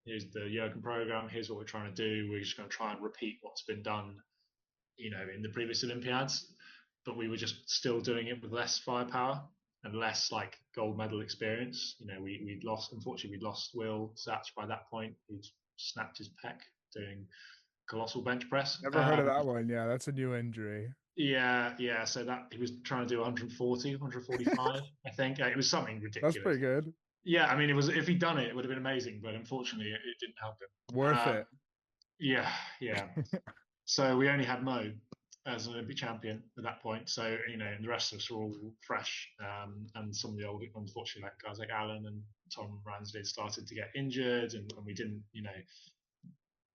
here's the Jurgen program, here's what we're trying to do. We're just going to try and repeat what's been done, in the previous Olympiads. But we were just still doing it with less firepower and less like gold medal experience. We'd lost, unfortunately, we'd lost Will Satch by that point. He'd snapped his pec doing colossal bench press. Never heard of that one. Yeah, that's a new injury. Yeah, yeah. So that he was trying to do 140, 145, I think. It was something That's ridiculous. pretty good. Yeah, I mean, it was, if he'd done it, it would have been amazing. But unfortunately, it didn't help him. Worth it. Yeah, yeah. So we only had Mo as an Olympic champion at that point. So, and the rest of us were all fresh. And some of the old, unfortunately, like guys like Alan and Tom Ransdale started to get injured, and we didn't,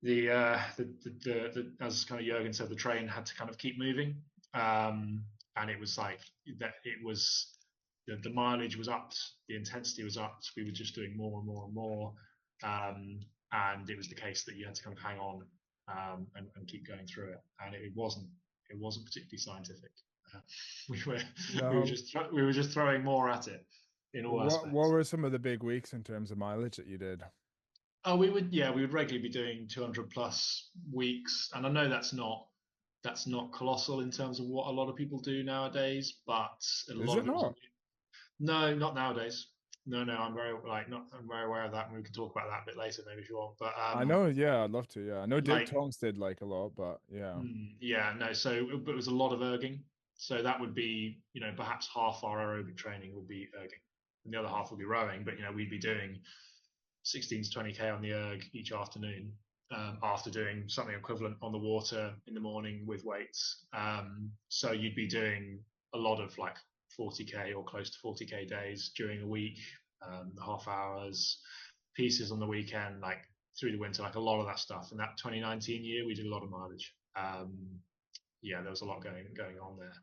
the as kind of Jurgen said, the train had to kind of keep moving. And it was like that. It was the mileage was upped, the intensity was upped. We were just doing more and more and more, and it was the case that you had to kind of hang on, and keep going through it. And it wasn't particularly scientific. Uh, we were No. we were just throwing more at it in all What aspects. were some of the big weeks in terms of mileage that you did? Oh, we would regularly be doing 200 plus weeks, and I know that's not colossal in terms of what a lot of people do nowadays, but a Is lot it of it was, not? no, not nowadays. No, no, I'm very aware of that, and we can talk about that a bit later, maybe if you want. But I know, yeah, I'd love to. Yeah. I know Dave like, Tonks did like a lot, but yeah. yeah, no. So, but it was a lot of erging. So that would be, perhaps half our aerobic training would be erging, and the other half would be rowing. But we'd be doing 16 to 20k on the erg each afternoon, after doing something equivalent on the water in the morning with weights. So you'd be doing a lot of like 40k or close to 40k days during a week, half hours, pieces on the weekend, like through the winter, like a lot of that stuff. In that 2019 year, we did a lot of mileage. Yeah, there was a lot going on there.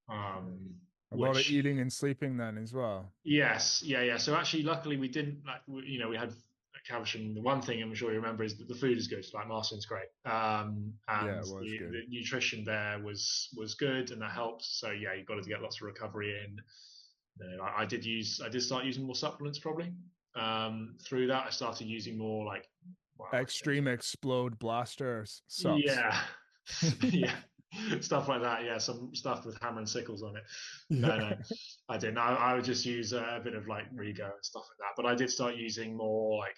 A lot of Which, eating and sleeping then as well. yes, yeah, yeah. So actually, luckily, we didn't, like, we had Caversham. The one thing I'm sure you remember is that the food is good. Like, Marston's great, Yeah, and it was good. the nutrition there was good, and that helped. So yeah, you got to get lots of recovery in. I did start using more supplements probably. Through that, I started using more like, well, Extreme explode blaster sucks. yeah, yeah, stuff like that. Yeah, some stuff with hammer and sickles on it. No, Yeah. no, I didn't. I would just use a bit of like Rego and stuff like that. But I did start using more like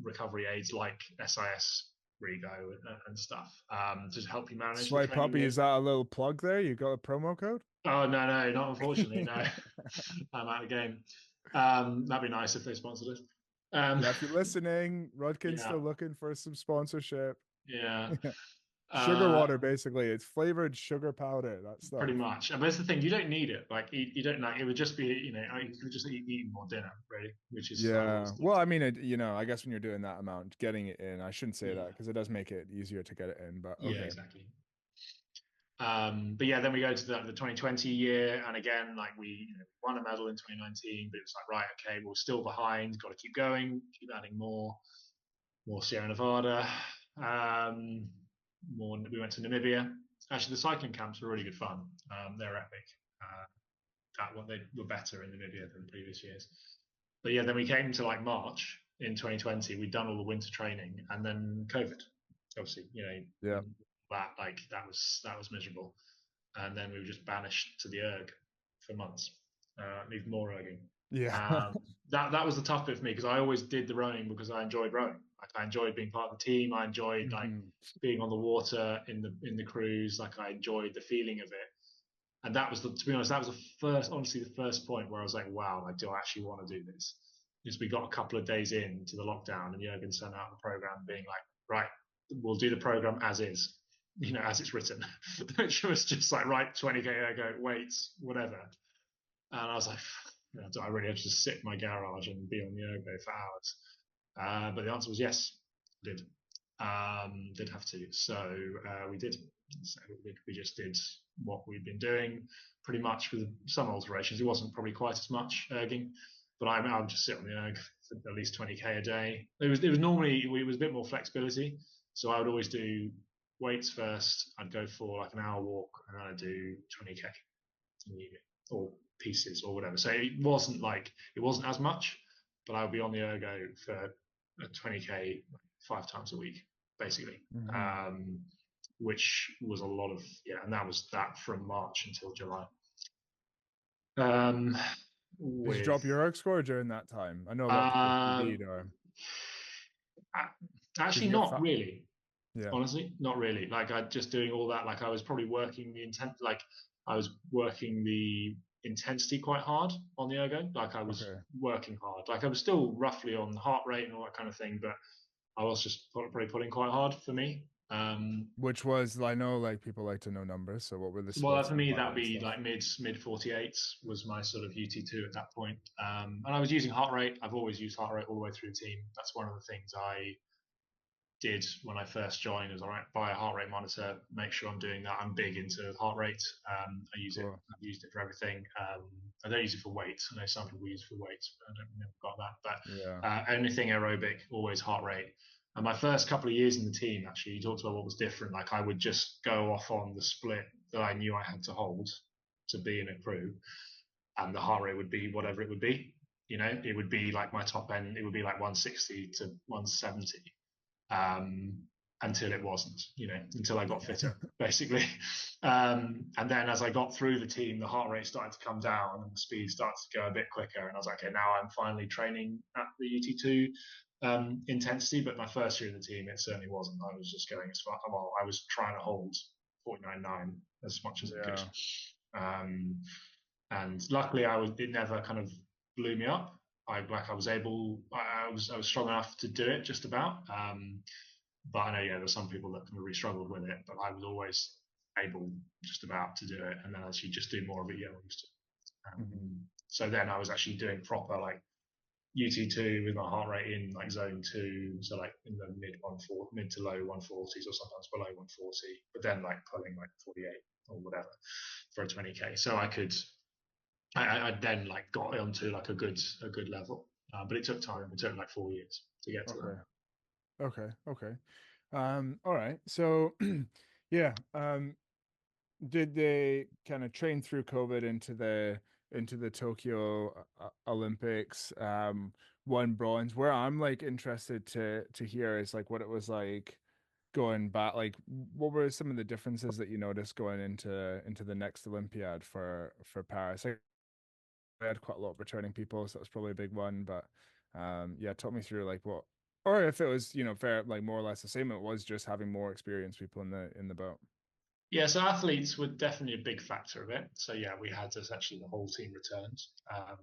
recovery aids like SIS Rego and stuff, to help you manage the Swipe training puppy, load. is that a little plug there? You got a promo code? Oh, no, no, not unfortunately. No, I'm out of the game. That'd be nice if they sponsored us. Um, Yeah, if you're listening, Rudkin's yeah, still looking for some sponsorship. yeah. Sugar Uh, water, basically. It's flavored sugar powder, that stuff. Pretty much. And that's the thing, you don't need it. Like, you don't, like, it would just be, you could just eat more dinner, really, which is, I've Yeah. always thought. Well, I mean, I guess when you're doing that amount, getting it in, I shouldn't say that Yeah, because it does make it easier to get it in, but yeah, okay. exactly. But yeah, then we go to the 2020 year, and again, like, we won a medal in 2019, but it was like, right, okay, we're still behind, got to keep going, keep adding more Sierra Nevada. We went to Namibia. Actually, the cycling camps were really good fun. They're epic. That one, they were better in Namibia than previous years. But yeah, then we came to like March in 2020. We'd done all the winter training, and then COVID. Obviously, Yeah. that was miserable. And then we were just banished to the erg for months, even more erging. Yeah. That was the tough bit for me, because I always did the rowing because I enjoyed rowing. Like, I enjoyed being part of the team. I enjoyed like Mhm. being on the water in the cruise. Like, I enjoyed the feeling of it. And that was to be honest, that was honestly, the first point where I was like, wow, like, do I actually want to do this? Because we got a couple of days into the lockdown, and Jurgen sent out the program being like, right, we'll do the program as is, as it's written, which was just like, right, 20k ergo, weights, whatever. And I was like, do I really have to just sit in my garage and be on the ergo for hours? But the answer was yes, I did. Did have to. So we did. So we just did what we'd been doing, pretty much with some alterations. It wasn't probably quite as much erging, but I would just sit on the erg for at least 20k a day. It was normally, it was a bit more flexibility. So I would always do weights first. I'd go for like an hour walk, and then I'd do 20k in the evening, or pieces or whatever. So it wasn't as much, but I would be on the ergo for a 20k 5 times a week, basically. Mm-hmm. Which was a lot of, yeah, and that was that from March until July. Um, Did you with drop your erg score during that time? I know a lot of people uh, PB'd or did actually you get not fat? really. Yeah. Honestly, not really. Like I just doing all that. Like I was probably working the intent. Like I was working the intensity quite hard on the ergo. Like I was Okay. working hard. Like I was still roughly on heart rate and all that kind of thing, but I was just probably putting quite hard for me. Which was, I know like people like to know numbers, so what were the Well, splits for on me, heart that'd rate and be stuff? like mid 48s was my sort of UT2 at that point. And I was using heart rate. I've always used heart rate all the way through the team. That's one of the things I did when I first joined. Was all right, buy a heart rate monitor, make sure I'm doing that. I'm big into heart rate. I use it. Cool. I've used it for everything. I don't use it for weights. I know some people use it for weights, but I don't never got that. Yeah. But anything aerobic, always heart rate. And my first couple of years in the team, actually, you talked about what was different. Like I would just go off on the split that I knew I had to hold to be in a crew, and the heart rate would be whatever it would be. You know, it would be like my top end. It would be like 160 to 170, um, until it wasn't, you know, until I got fitter, basically. And then as I got through the team, the heart rate started to come down and the speed started to go a bit quicker. And I was like, okay, now I'm finally training at the UT2 intensity. But my first year in the team, it certainly wasn't. I was just going as far, well, I was trying to hold 49.9 as much as I could. Yeah. Um, and luckily, it never kind of blew me up. I was able, I was strong enough to do it just about. But I know, yeah, there's some people that really struggled with it, but I was always able just about to do it. And then as you just do more of it, yeah, I used to. Mm-hmm. So then I was actually doing proper like UT2 with my heart rate in like zone two, so like in the mid to low 140s or sometimes below 140, but then like pulling like 48 or whatever for a 20k. So I then like got onto like a good level, but it took time. It took like 4 years to get to that. Okay. Okay. Okay. All right. So yeah. Did they kind of train through COVID into the Tokyo Olympics? Won bronze. Where I'm like interested to hear is like what it was like going back. Like, what were some of the differences that you noticed going into the next Olympiad for Paris? I had quite a lot of returning people, so that was probably a big one. But yeah, talk me through like what, or if it was fair, like more or less the same. It was just having more experienced people in the boat. Yeah, so athletes were definitely a big factor of it. So yeah, we had essentially the whole team returned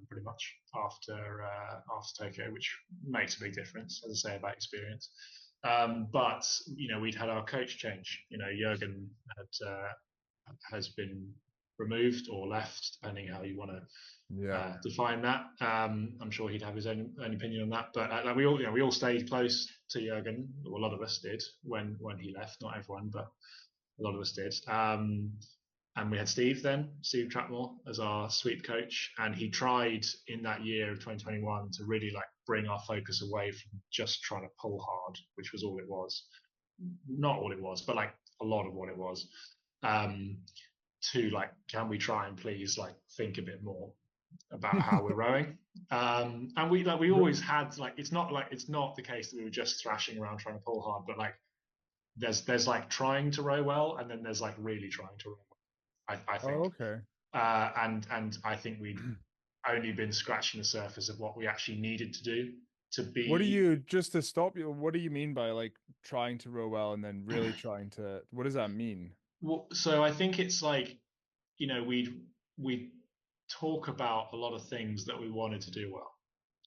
pretty much after Tokyo, which makes a big difference, as I say, about experience. But we'd had our coach change. Jurgen has been removed or left, depending how you want to Yeah. define that. I'm sure he'd have his own opinion on that. But like we all stayed close to Jurgen. Well, a lot of us did when he left. Not everyone, but a lot of us did. And we had Steve Trapmore, as our sweep coach, and he tried in that year of 2021 to really like bring our focus away from just trying to pull hard, which was all it was. Not all it was, but like a lot of what it was. Um, to like, can we try and please like think a bit more about how we're rowing? And we always had like it's not the case that we were just thrashing around trying to pull hard, but like there's like trying to row well, and then there's like really trying to row well. I Oh, think, okay. and I think we'd only been scratching the surface of what we actually needed to do to What do be. you, just to stop you, what do you mean by like trying to row well and then really trying to, what does that mean? Well, so I think it's like we talk about a lot of things that we wanted to do well,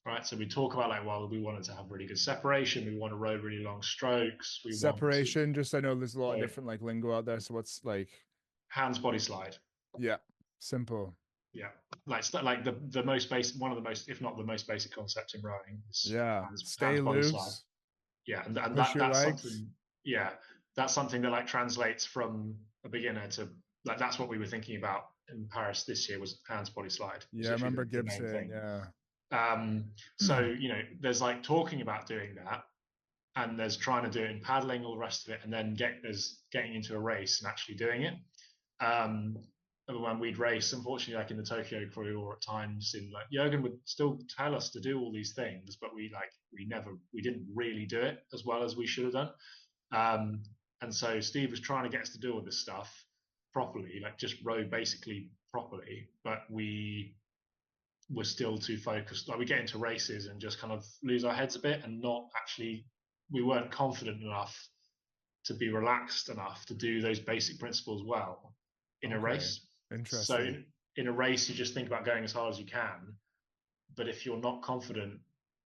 right? So we talk about like, well, we wanted to have really good separation, we want to row really long strokes, we want to Separation, just I know there's a lot of so different like lingo out there. So what's like, hands body slide. yeah, simple. Yeah, like the most basic, one of the most, if not the most basic concept in rowing is Yeah. hands Stay body slide. loose, Yeah, and push your that's legs. something. Yeah, that's something that like translates from a beginner to like that's what we were thinking about in Paris this year was hands body slide was Yeah, I literally remember the main Gibson. thing. Yeah. So there's like talking about doing that, and there's trying to do it in paddling, all the rest of it, and then there's getting into a race and actually doing it. Um, when we'd race, unfortunately, like in the Tokyo crew, or at times in like Jurgen would still tell us to do all these things, but we didn't really do it as well as we should have done. And so Steve was trying to get us to do all this stuff properly, like just row basically properly, but we were still too focused. Like we get into races and just kind of lose our heads a bit, and not actually, we weren't confident enough to be relaxed enough to do those basic principles well in a Okay. race. So Interesting. in a race, you just think about going as hard as you can. But if you're not confident,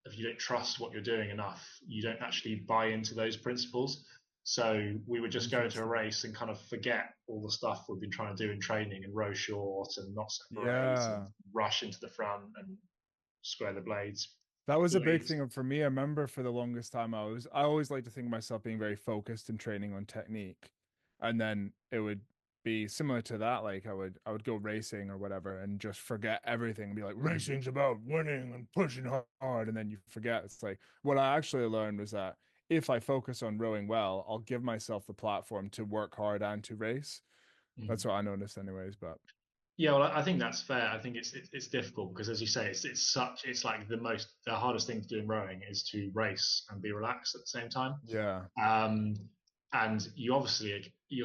if you don't trust what you're doing enough, you don't actually buy into those principles. So we would just go into a Interesting. race and kind of forget all the stuff we've been trying to do in training, and row short and not separate and Yeah. rush into the front and square the blades. That was a big Blades. thing for me. I remember for the longest time I always like to think of myself being very focused and training on technique. And then it would be similar to that. Like I would go racing or whatever and just forget everything and be like, racing's about winning and pushing hard. And then you forget. It's like what I actually learned was that if I focus on rowing well, I'll give myself the platform to work hard and to race. That's what I noticed anyways. But Yeah, well, I think that's fair. I think it's difficult because, as you say, it's like the hardest thing to do in rowing is to race and be relaxed at the same time. yeah. Um, and you're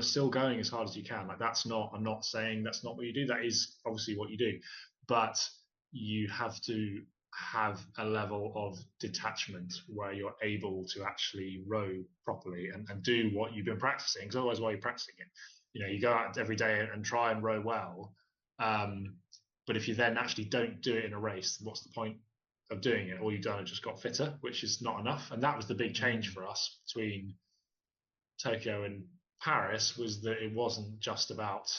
still going as hard as you can. Like I'm not saying that's not what you do. That is obviously what you do, but you have to have a level of detachment where you're able to actually row properly and do what you've been practicing. Because otherwise, why are you practicing it? You go out every day and try and row well. But if you then actually don't do it in a race, what's the point of doing it? All you've done is just got fitter, which is not enough. And that was the big change Mm. for us between Tokyo and Paris, was that it wasn't just about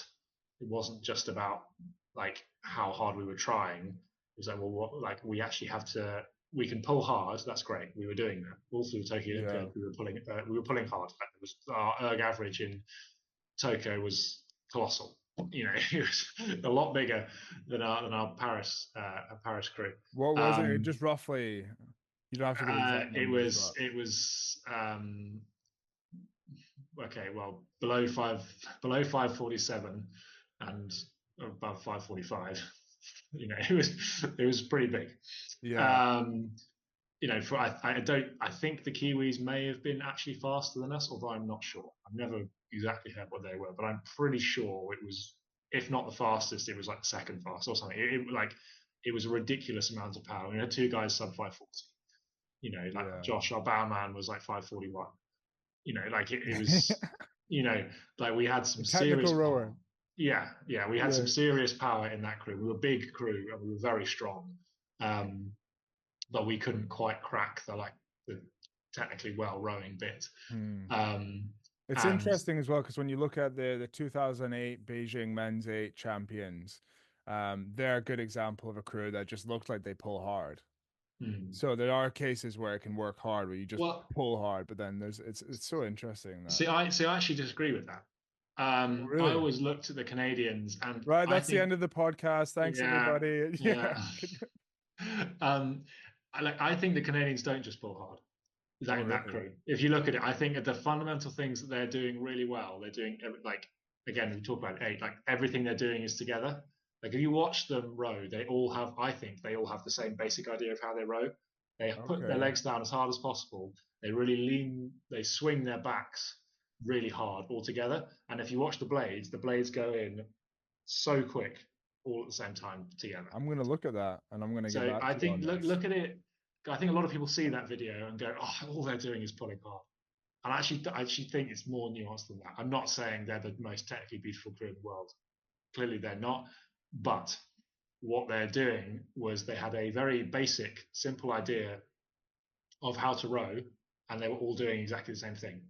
like how hard we were trying. It was like, well, like we actually have to, we can pull hard. That's great. We were doing that all through the Tokyo Yeah. Olympiad. We were pulling hard. Like it was, our erg average in Tokyo was colossal. It was a lot bigger than our Paris crew. What was it? Um, Just roughly, you don't have to give exact it numbers, was but it was okay, well, below 547 and above 545. It was pretty big. yeah. Um, I think the Kiwis may have been actually faster than us, although I'm not sure. I've never exactly heard what they were, but I'm pretty sure it was, if not the fastest, it was like the second fastest or something. It was a ridiculous amount of power. We had two guys sub 540. Like Yeah. Josh, our bowman, was like 541. Like it was, you know, like we had A some serious technical power. rower. Yeah, we had Yeah. some serious power in that crew. We were a big crew and we were very strong, um, but we couldn't quite crack the technically well rowing bit. Hmm. Um, It's and interesting as well because when you look at the 2008 Beijing men's eight champions, they're a good example of a crew that just looked like they pull hard. mm, So there are cases where it can work hard where you just well, pull hard, but then it's so interesting that. I actually disagree with that. Oh, I really? always looked at the Canadians, and Right, I that's the think, end of the podcast. Thanks yeah, everybody. Yeah. yeah. um, I think the Canadians don't just pull hard. Oh, That in that really? crew. If you look at it, I think the fundamental things that they're doing really well. They're doing like, again, we talk about eight. Like everything they're doing is together. Like if you watch them row, I think they all have the same basic idea of how they row. They put their Okay. legs down as hard as possible. They really lean. They swing their backs really hard all together. And if you watch the blades go in so quick all at the same time together. I'm gonna look at that and I'm gonna get So back I to you on think this. look at it. I think a lot of people see that video and go, "Oh, all they're doing is pulling hard." And I actually think it's more nuanced than that. I'm not saying they're the most technically beautiful crew in the world. Clearly, they're not. But what they're doing was they had a very basic, simple idea of how to row, and they were all doing exactly the same thing.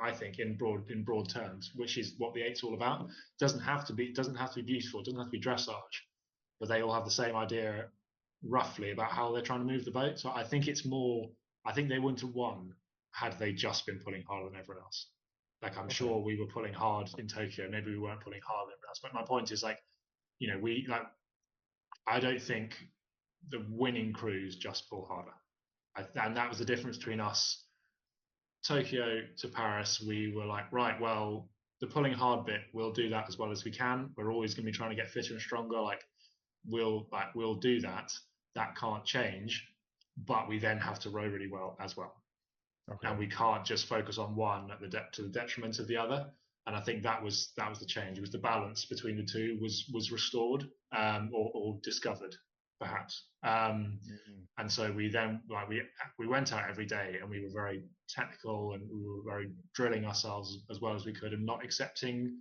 I think in broad terms, which is what the eight's all about. Doesn't have to be beautiful. It doesn't have to be dressage, but they all have the same idea roughly about how they're trying to move the boat. So I think it's more. I think they wouldn't have won had they just been pulling harder than everyone else. Like I'm Okay. sure we were pulling hard in Tokyo. Maybe we weren't pulling hard than everyone else. But my point is like, we like. I don't think the winning crews just pull harder. And that was the difference between us Tokyo to Paris, we were like, right, well, the pulling hard bit, we'll do that as well as we can. We're always going to be trying to get fitter and stronger. We'll do that. That can't change, but we then have to row really well as well, and Okay. we can't just focus on one at the to the detriment of the other. And I think that was the change. It was the balance between the two was restored, or discovered, perhaps. Mhm. And so we then like we went out every day, and we were very technical, and we were very drilling ourselves as well as we could, and not accepting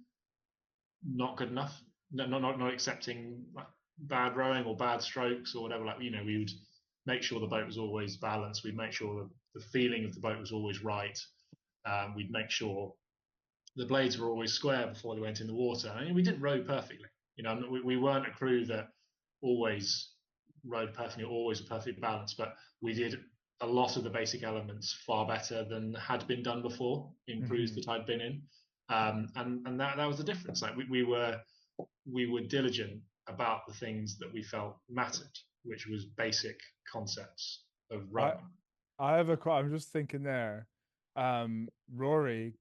not good enough, not accepting like bad rowing or bad strokes or whatever. Like, we would make sure the boat was always balanced. We'd make sure that the feeling of the boat was always right. We'd make sure the blades were always square before they went in the water. I mean, we didn't row perfectly. We weren't a crew that always rowed perfectly, always perfectly balanced, but we did a lot of the basic elements far better than had been done before in crews Mhm. that I'd been in. And that was the difference. Like we were diligent about the things that we felt mattered, which was basic concepts of I rowing. I have a I'm just thinking there. Rory,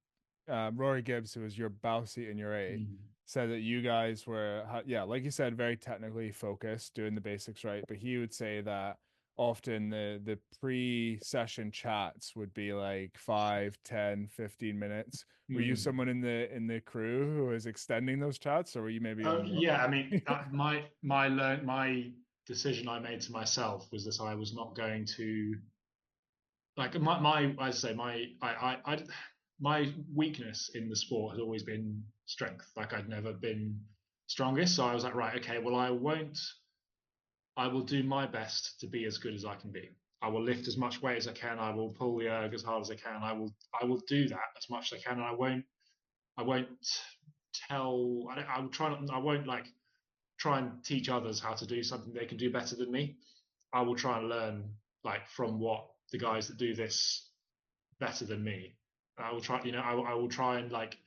Rory Gibbs, who was your bow seat in your eight, Mm. said that you guys were, yeah, like you said, very technically focused, doing the basics right. But he would say that often the pre-session chats would be like 5, 10, 15 minutes. Were you Mm. someone in the crew who was extending those chats, or were you maybe on your Yeah, I mean, my decision I made to myself was that I was not going to, like, my I say my weakness in the sport has always been strength. Like, I'd never been strongest, so I was like, right, okay, well, I will do my best to be as good as I can be. I will lift as much weight as I can. I will pull the erg as hard as I can. I will do that as much as I can, and I won't tell. I will try not. I won't like try and teach others how to do something they can do better than me. I will try and learn like from what the guys that do this better than me. I will try. I will try and like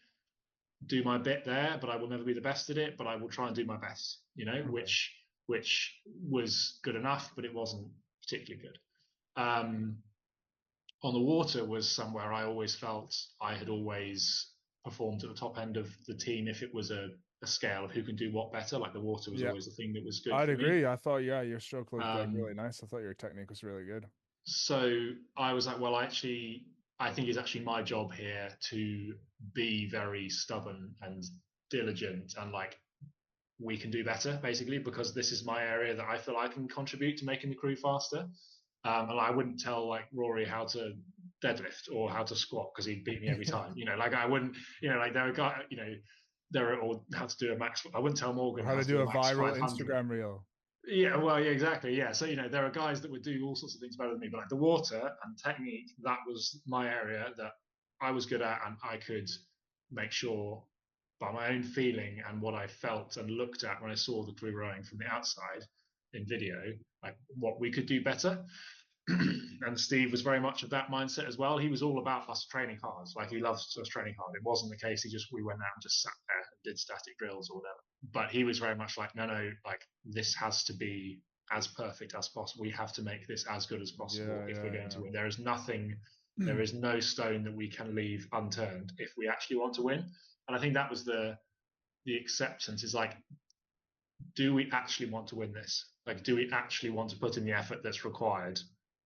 do my bit there, but I will never be the best at it. But I will try and do my best. okay. Which was good enough, but it wasn't particularly good. Um, on the water was somewhere I always felt I had always performed at the top end of the team if it was a scale of who can do what better. Like, the water was Yeah, always the thing that was good I'd for me. agree. I thought, yeah, your stroke looked like Um, really nice. I thought your technique was really good. so I was like, well, actually, I think it's actually my job here to be very stubborn and diligent, and like, we can do better, basically, because this is my area that I feel I can contribute to making the crew faster. And I wouldn't tell like Rory how to deadlift or how to squat because he'd beat me every time. Like, I wouldn't. Like, there are guys. Or how to do a max. I wouldn't tell Or Morgan how how to to do do a a max viral 500. Instagram reel. Yeah, well, yeah, exactly. Yeah, so there are guys that would do all sorts of things better than me, but like the water and technique, that was my area that I was good at, and I could make sure by my own feeling and what I felt and looked at when I saw the crew rowing from the outside in video, like what we could do better. And Steve was very much of that mindset as well. He was all about us training hard. Like, he loves us training hard. It wasn't the case we went out and just sat there and did static drills or whatever. But he was very much like, no, like, this has to be as perfect as possible. We have to make this as good as possible Yeah, if we're going to yeah, win. There is nothing, yeah. there is no stone that we can leave unturned if we actually want to win. And I think that was the acceptance, is like, do we actually want to win this? Like, do we actually want to put in the effort that's required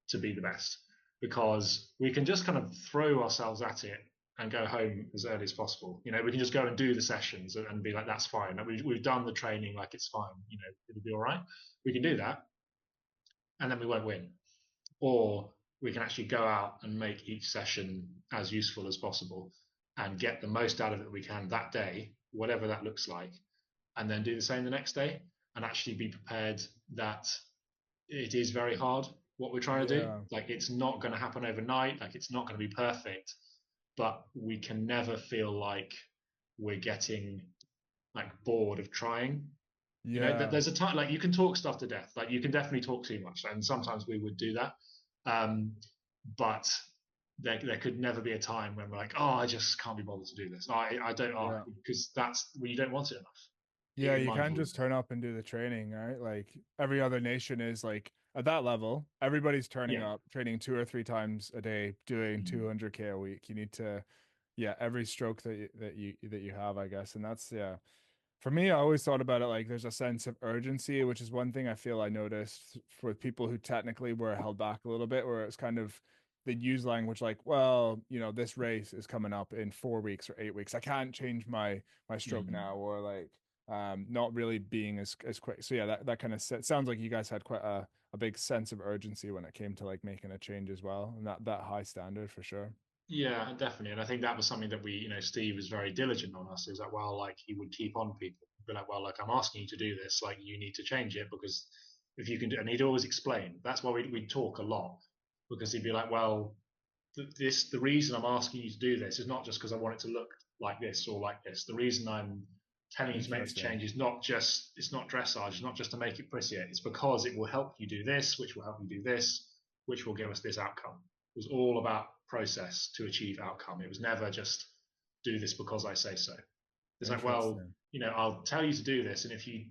to be the best? Because we can just kind of throw ourselves at it and go home as early as possible. We can just go and do the sessions and be like, that's fine. Like, we've done the training, like, it's fine. It'll be all right. We can do that, and then we won't win. Or we can actually go out and make each session as useful as possible and get the most out of it we can that day, whatever that looks like, and then do the same the next day, and actually be prepared that it is very hard what we're trying to do. Yeah. Like, it's not going to happen overnight. Like, it's not going to be perfect, but we can never feel like we're getting like bored of trying. Yeah. There's a time, like, you can talk stuff to death. Like, you can definitely talk too much, and sometimes we would do that. Um, but there could never be a time when we're like, oh, I just can't be bothered to do this. I don't, Yeah. because that's when you don't want it enough, Yeah, in you my can't view. just turn up and do the training, right? Like every other nation is like at that level, everybody's turning Yeah. up, training 2 or 3 times a day, doing 200K a week. You need to, yeah, every stroke that you have, I guess. And that's, yeah. For me, I always thought about it like there's a sense of urgency, which is one thing I feel I noticed for people who technically were held back a little bit, where it's kind of they use language like, well, this race is coming up in 4 weeks or 8 weeks. I can't change my stroke Mm. now, or like not really being as quick. So yeah, that kind of sounds like you guys had quite a big sense of urgency when it came to like making a change as well, and that high standard for sure. Yeah, definitely. And I think that was something that Steve was very diligent on us. He was like, well, like he would keep on people, be like, well, like I'm asking you to do this, like you need to change it because if you can do, and he'd always explain. That's why we'd talk a lot because he'd be like, well, the reason I'm asking you to do this is not just because I want it to look like this or like this. The reason I'm telling you to make this Interesting. change is not just it's not dressage, it's not just to make it prettier. It's because it will help you do this, which will help you do this, which will give us this outcome. It was all about process to achieve outcome. It was never just do this because I say so. It's like, well, Interesting. I'll tell you to do this, and if you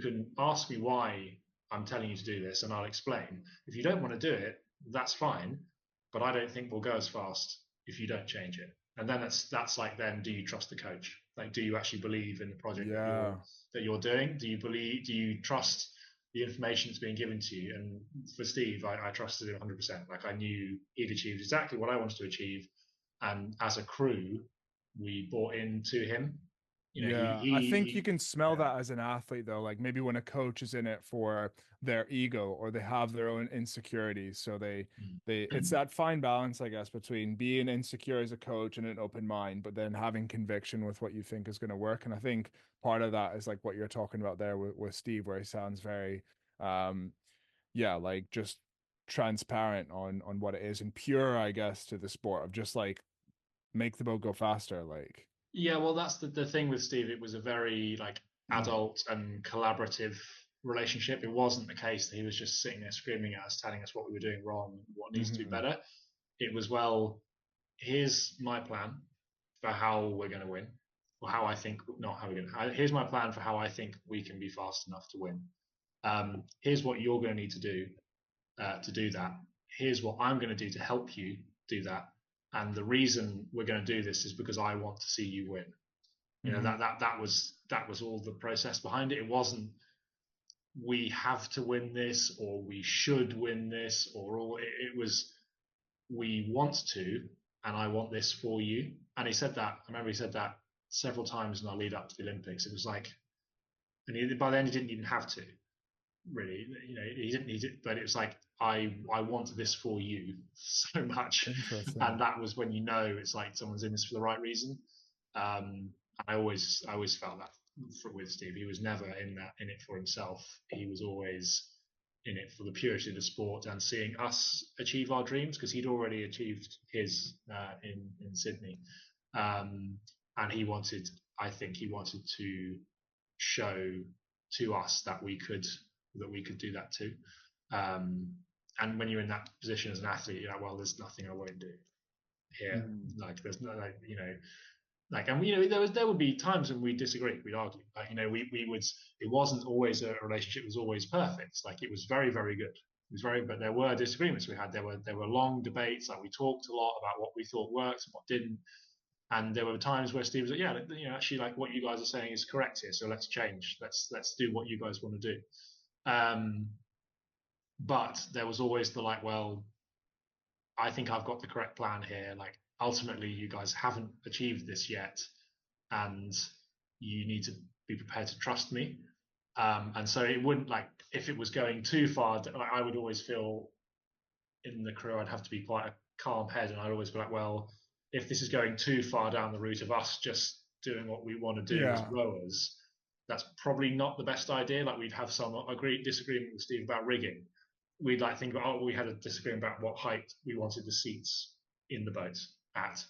can ask me why I'm telling you to do this, and I'll explain. If you don't want to do it, that's fine, but I don't think we'll go as fast if you don't change it. And then that's like, then do you trust the coach? Like, do you actually believe in the project Yeah. that you're doing? Do you believe? Do you trust the information that's being given to you? And for Steve, I trusted him 100%. Like I knew he'd achieved exactly what I wanted to achieve, and as a crew, we bought into him. Yeah, I think you He can smell yeah. that as an athlete though. Like maybe when a coach is in it for their ego or they have their own insecurities. So they it's that fine balance, I guess, between being insecure as a coach and an open mind, but then having conviction with what you think is going to work. And I think part of that is like what you're talking about there with Steve, where he sounds very um yeah, like just transparent on what it is and pure, I guess, to the sport of just like make the boat go faster. Like Yeah, well, that's the thing with Steve. It was a very like adult and collaborative relationship. It wasn't the case that he was just sitting there screaming at us, telling us what we were doing wrong, what needs to be hmm better. It was, well, here's my plan for how we're going to win, or how I think, not how we're going to. Here's my plan for how I think we can be fast enough to win. Here's what you're going to need to do that. Here's what I'm going to do to help you do that. And the reason we're going to do this is because I want to see you win. hmm That was all the process behind it. It wasn't we have to win this or we should win this or all. It was we want to, and I want this for you. And he said that. I remember he said that several times in our lead up to the Olympics. It was like, and by then he didn't even have to really. He didn't need it, but it was like I want this for you so much, Interesting. and that was when it's like someone's in this for the right reason. I always felt that with Steve. He was never in it for himself. He was always in it for the purity of the sport and seeing us achieve our dreams because he'd already achieved his in Sydney, um, and I think he wanted to show to us that we could do that too. Um, and when you're in that position as an athlete, you're like, well, there's nothing I won't do here. Mhm. Like there's no, and there would be times when we disagree, we'd argue. Like we would. It wasn't always a relationship was always perfect. Like it was very very good. It was very, but there were disagreements we had. There were long debates. Like we talked a lot about what we thought worked and what didn't. And there were times where Steve was like, "Yeah, actually, like what you guys are saying is correct here. So let's change. Let's do what you guys want to do." Um, but there was always the like, well, I think I've got the correct plan here. Like ultimately, you guys haven't achieved this yet, and you need to be prepared to trust me. And so it wouldn't like if it was going too far. Like, I would always feel in the crew, I'd have to be quite a calm head, and I'd always be like, well, if this is going too far down the route of us just doing what we want to do as Yeah. rowers, that's probably not the best idea. Like we'd have some disagreement with Steve about rigging. We'd like think about, we had a disagreement about what height we wanted the seats in the boat at,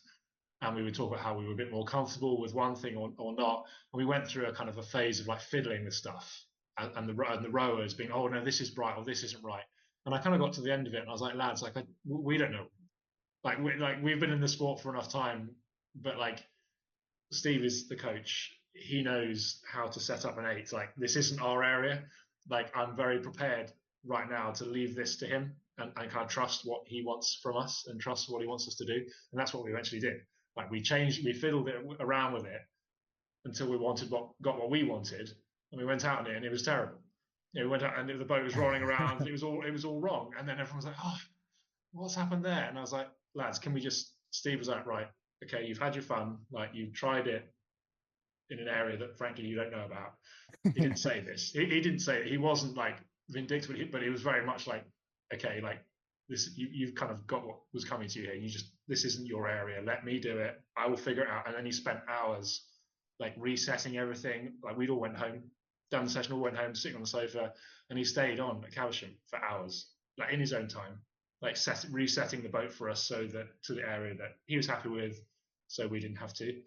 and we would talk about how we were a bit more comfortable with one thing or not. And we went through a kind of a phase of like fiddling with stuff, and the rowers being, oh no, this is right or this isn't right. And I kind of got to the end of it, and I was like, lads, like we don't know. We've been in the sport for enough time, but like Steve is the coach. He knows how to set up an eight. Like this isn't our area. Like I'm very prepared. right now to leave this to him and kind of trust what he wants from us and trust what he wants us to do. And that's what we eventually did. Like we fiddled it around with it until we got what we wanted, and we went out in it, and it was terrible. We went out and the boat was rolling around, and it was all wrong. And then everyone was like, "Oh, what's happened there?" And I was like, "Lads, can we just?" Steve was like, "Right, okay, you've had your fun. Like you've tried it in an area that frankly you don't know about." He didn't say this. He didn't say it. He wasn't like vindictive, but he was very much like, "Okay, like this, you've kind of got what was coming to you here. This isn't your area. Let me do it. I will figure it out." And then he spent hours like resetting everything. Like we'd all went home, done the session, all went home, sitting on the sofa, and he stayed on at Caversham for hours, like in his own time, like resetting the boat for us so that to the area that he was happy with, so we didn't have to.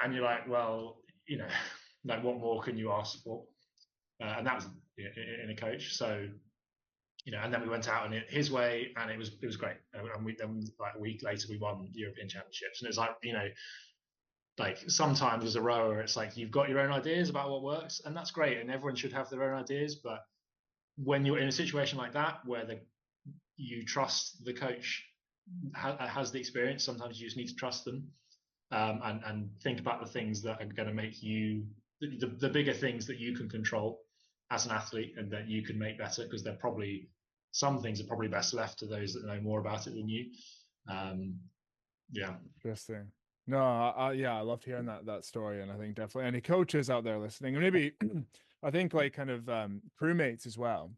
And you're like, well, like what more can you ask for? And that was in a coach. So and then we went out on it his way, and it was great. And we then like a week later we won European Championships, and it's like like sometimes as a rower, it's like you've got your own ideas about what works, and that's great, and everyone should have their own ideas. But when you're in a situation like that where you trust the coach has the experience, sometimes you just need to trust them, and think about the things that are going to make you the bigger things that you can control as an athlete and that you can make better, because they're probably some things are probably best left to those that know more about it than you. Yeah. Interesting. No, yeah, I loved hearing that story, and I think definitely any coaches out there listening, and maybe I think like kind of crewmates as well,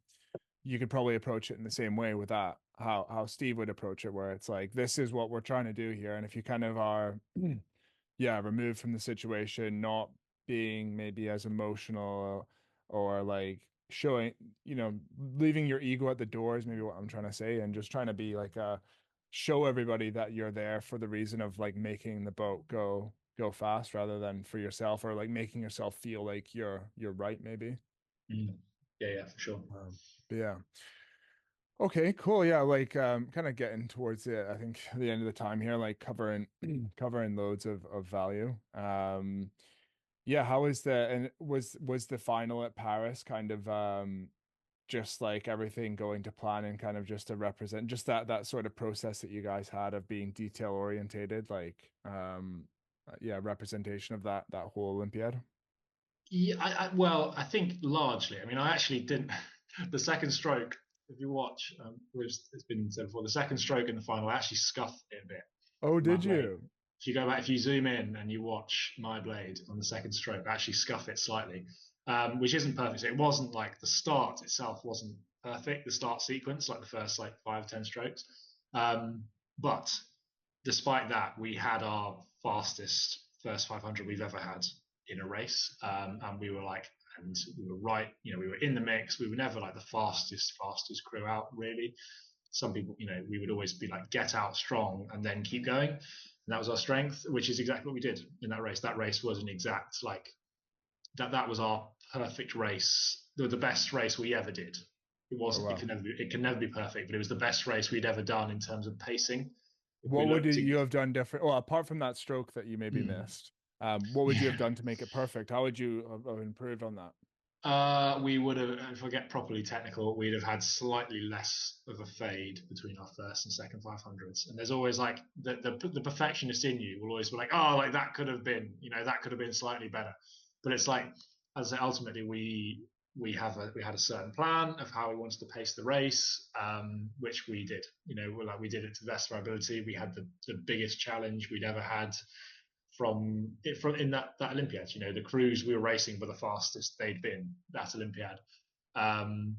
you could probably approach it in the same way with that, how Steve would approach it, where it's like, this is what we're trying to do here, and if you kind of are yeah, removed from the situation, not being maybe as emotional or like showing, leaving your ego at the door is maybe what I'm trying to say, and just trying to be like show everybody that you're there for the reason of like making the boat go fast rather than for yourself, or like making yourself feel like you're right maybe. Yeah, for sure. But yeah. Okay, cool. Yeah, like kind of getting towards it, I think the end of the time here, like covering covering loads of value. Yeah, how was and was the final at Paris kind of just like everything going to plan and kind of just to represent just that sort of process that you guys had of being detail orientated, like yeah, representation of that whole Olympiad? Yeah, well, I think largely. I mean, I actually didn't. The second stroke, if you watch, which it's been said before, the second stroke in the final, I actually scuffed it a bit. Oh, My did blade. you? If you go back, if you zoom in and you watch my blade on the second stroke, I actually scuff it slightly, which isn't perfect. So it wasn't like the start itself wasn't perfect. The start sequence, like the first like 5 or 10 strokes, but despite that, we had our fastest first 500 we've ever had in a race, and we were like, and we were right. We were in the mix. We were never like the fastest crew out really. Some people, we would always be like get out strong and then keep going, and that was our strength, which is exactly what we did in that race. That race was an exact like that was our perfect race, the best race we ever did. It Oh, wasn't. wow. It can never be perfect, but it was the best race we'd ever done in terms of pacing. If we What would looked, you have done different? Well, apart from that stroke that you maybe missed, what would you yeah, have done to make it perfect? How would you have improved on that? we would have, if I get properly technical, we'd have had slightly less of a fade between our first and second 500s. And there's always like the perfectionist in you will always be like, oh, like that could have been, that could have been slightly better. But it's like, as I say, ultimately we had a certain plan of how we wanted to pace the race, which we did. We did it to the best of our ability. We had the biggest challenge we'd ever had from in that Olympiad. The crews we were racing were the fastest they'd been that Olympiad, and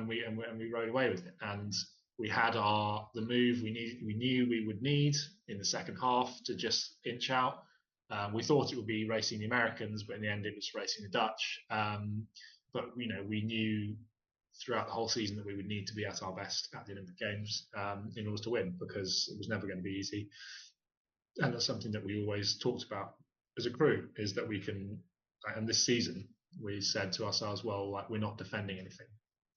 we rode away with it. And we had the move we knew we would need in the second half to just inch out. We thought it would be racing the Americans, but in the end it was racing the Dutch. But we knew throughout the whole season that we would need to be at our best at the Olympic Games in order to win, because it was never going to be easy. And that's something that we always talked about as a crew, is that we can. And this season, we said to ourselves, well, like we're not defending anything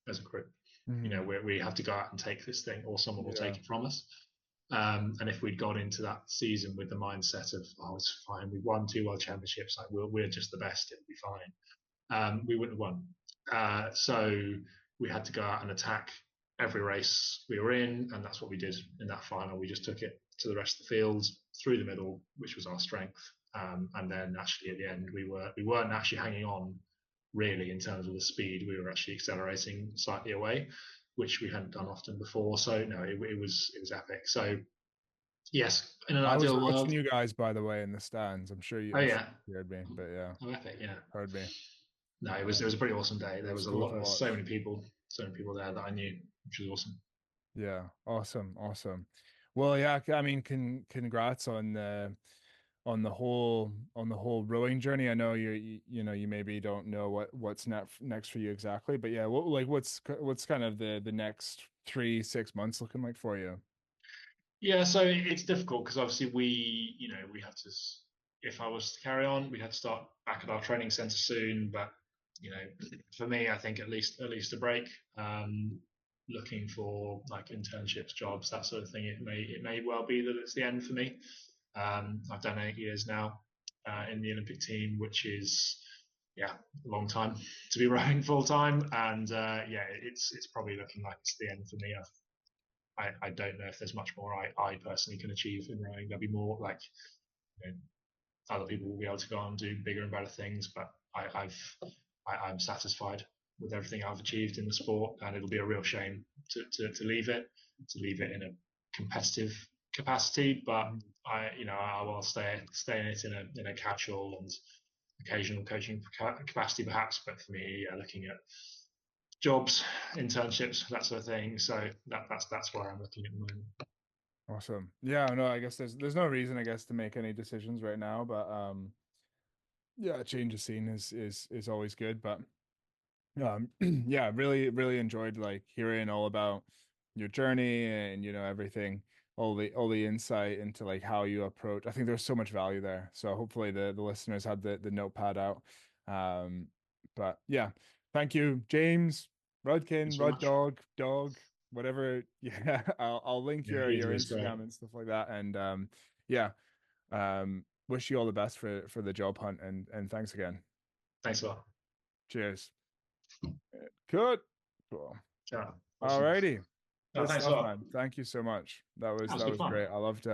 as a crew. Mm-hmm. We have to go out and take this thing, or someone will Yeah. take it from us. And if we'd gone into that season with the mindset of, oh, it's fine, we won 2 world championships, like we're just the best, it'll be fine, we wouldn't have won. So we had to go out and attack every race we were in, and that's what we did in that final. We just took it to the rest of the field through the middle, which was our strength. And then actually at the end, we weren't actually hanging on really in terms of the speed. We were actually accelerating slightly away, which we hadn't done often before. So no, it was epic. So yes, in an I was ideal watching world. you guys, by the way, in the stands. I'm sure Oh yeah, you heard me, but yeah, oh epic, yeah. heard me. No, it was a pretty awesome day. It There was was a cool lot to of watch. so many people there that I knew, which was awesome. Yeah, awesome. Well, yeah, I mean, congrats on the whole rowing journey. I know you maybe don't know what's next for you exactly, but yeah, what's kind of the next 3-6 months looking like for you? Yeah, so it's difficult because obviously we have to. If I was to carry on, we'd have to start back at our training centre soon. But for me, I think at least a break. Looking for like internships, jobs, that sort of thing. It may well be that it's the end for me. I've done 8 years now in the Olympic team, which is a long time to be rowing full time, and it's probably looking like it's the end for me. I don't know if there's much more I personally can achieve in rowing. There'll be more like you know, other people will be able to go on and do bigger and better things, but I'm satisfied with everything I've achieved in the sport, and it'll be a real shame to leave it in a competitive capacity. But I will stay in it in a casual and occasional coaching capacity perhaps. But for me, looking at jobs, internships, that sort of thing. So that's where I'm looking at the moment. Awesome. Yeah, no, I guess there's no reason, I guess, to make any decisions right now, but yeah, a change of scene is always good. But yeah, really enjoyed like hearing all about your journey and everything, all the insight into like how you approach. I think there's so much value there. So hopefully the listeners had the notepad out. Um, but yeah, thank you, James, Thanks Rudkin, very Rud much. Dog, whatever. Yeah, I'll link Yeah, your either is great. Instagram and stuff like that. And yeah, wish you all the best for the job hunt, and thanks again. Thanks a lot. Cheers. Good. Cool. Yeah, awesome. Alrighty. No, Good thanks a stuff, lot. man. Thank you so much. That That was was that good was fun. great. I loved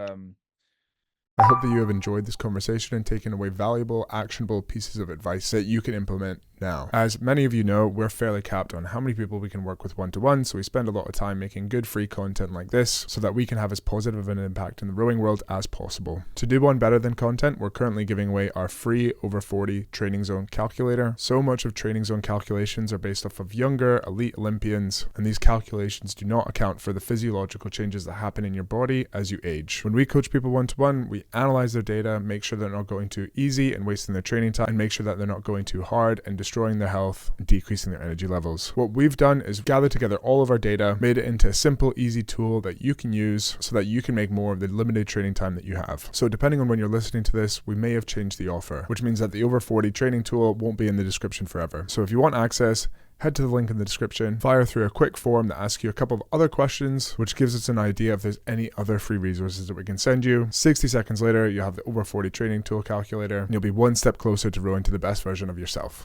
I hope that you have enjoyed this conversation and taken away valuable, actionable pieces of advice that you can implement now. As many of you know, we're fairly capped on how many people we can work with one-to-one, so we spend a lot of time making good free content like this so that we can have as positive an impact in the rowing world as possible. To do one better than content, we're currently giving away our free over 40 Training Zone calculator. So much of Training Zone calculations are based off of younger, elite Olympians, and these calculations do not account for the physiological changes that happen in your body as you age. When we coach people one-to-one, we analyze their data, make sure they're not going too easy and wasting their training time, and make sure that they're not going too hard and destroying their health and decreasing their energy levels. What we've done is gather together all of our data, made it into a simple, easy tool that you can use so that you can make more of the limited training time that you have. So depending on when you're listening to this, we may have changed the offer, which means that the over 40 training tool won't be in the description forever. So if you want access, head to the link in the description, fire through a quick form that asks you a couple of other questions, which gives us an idea if there's any other free resources that we can send you. 60 seconds later, you have the over 40 training tool calculator, and you'll be one step closer to rowing to the best version of yourself.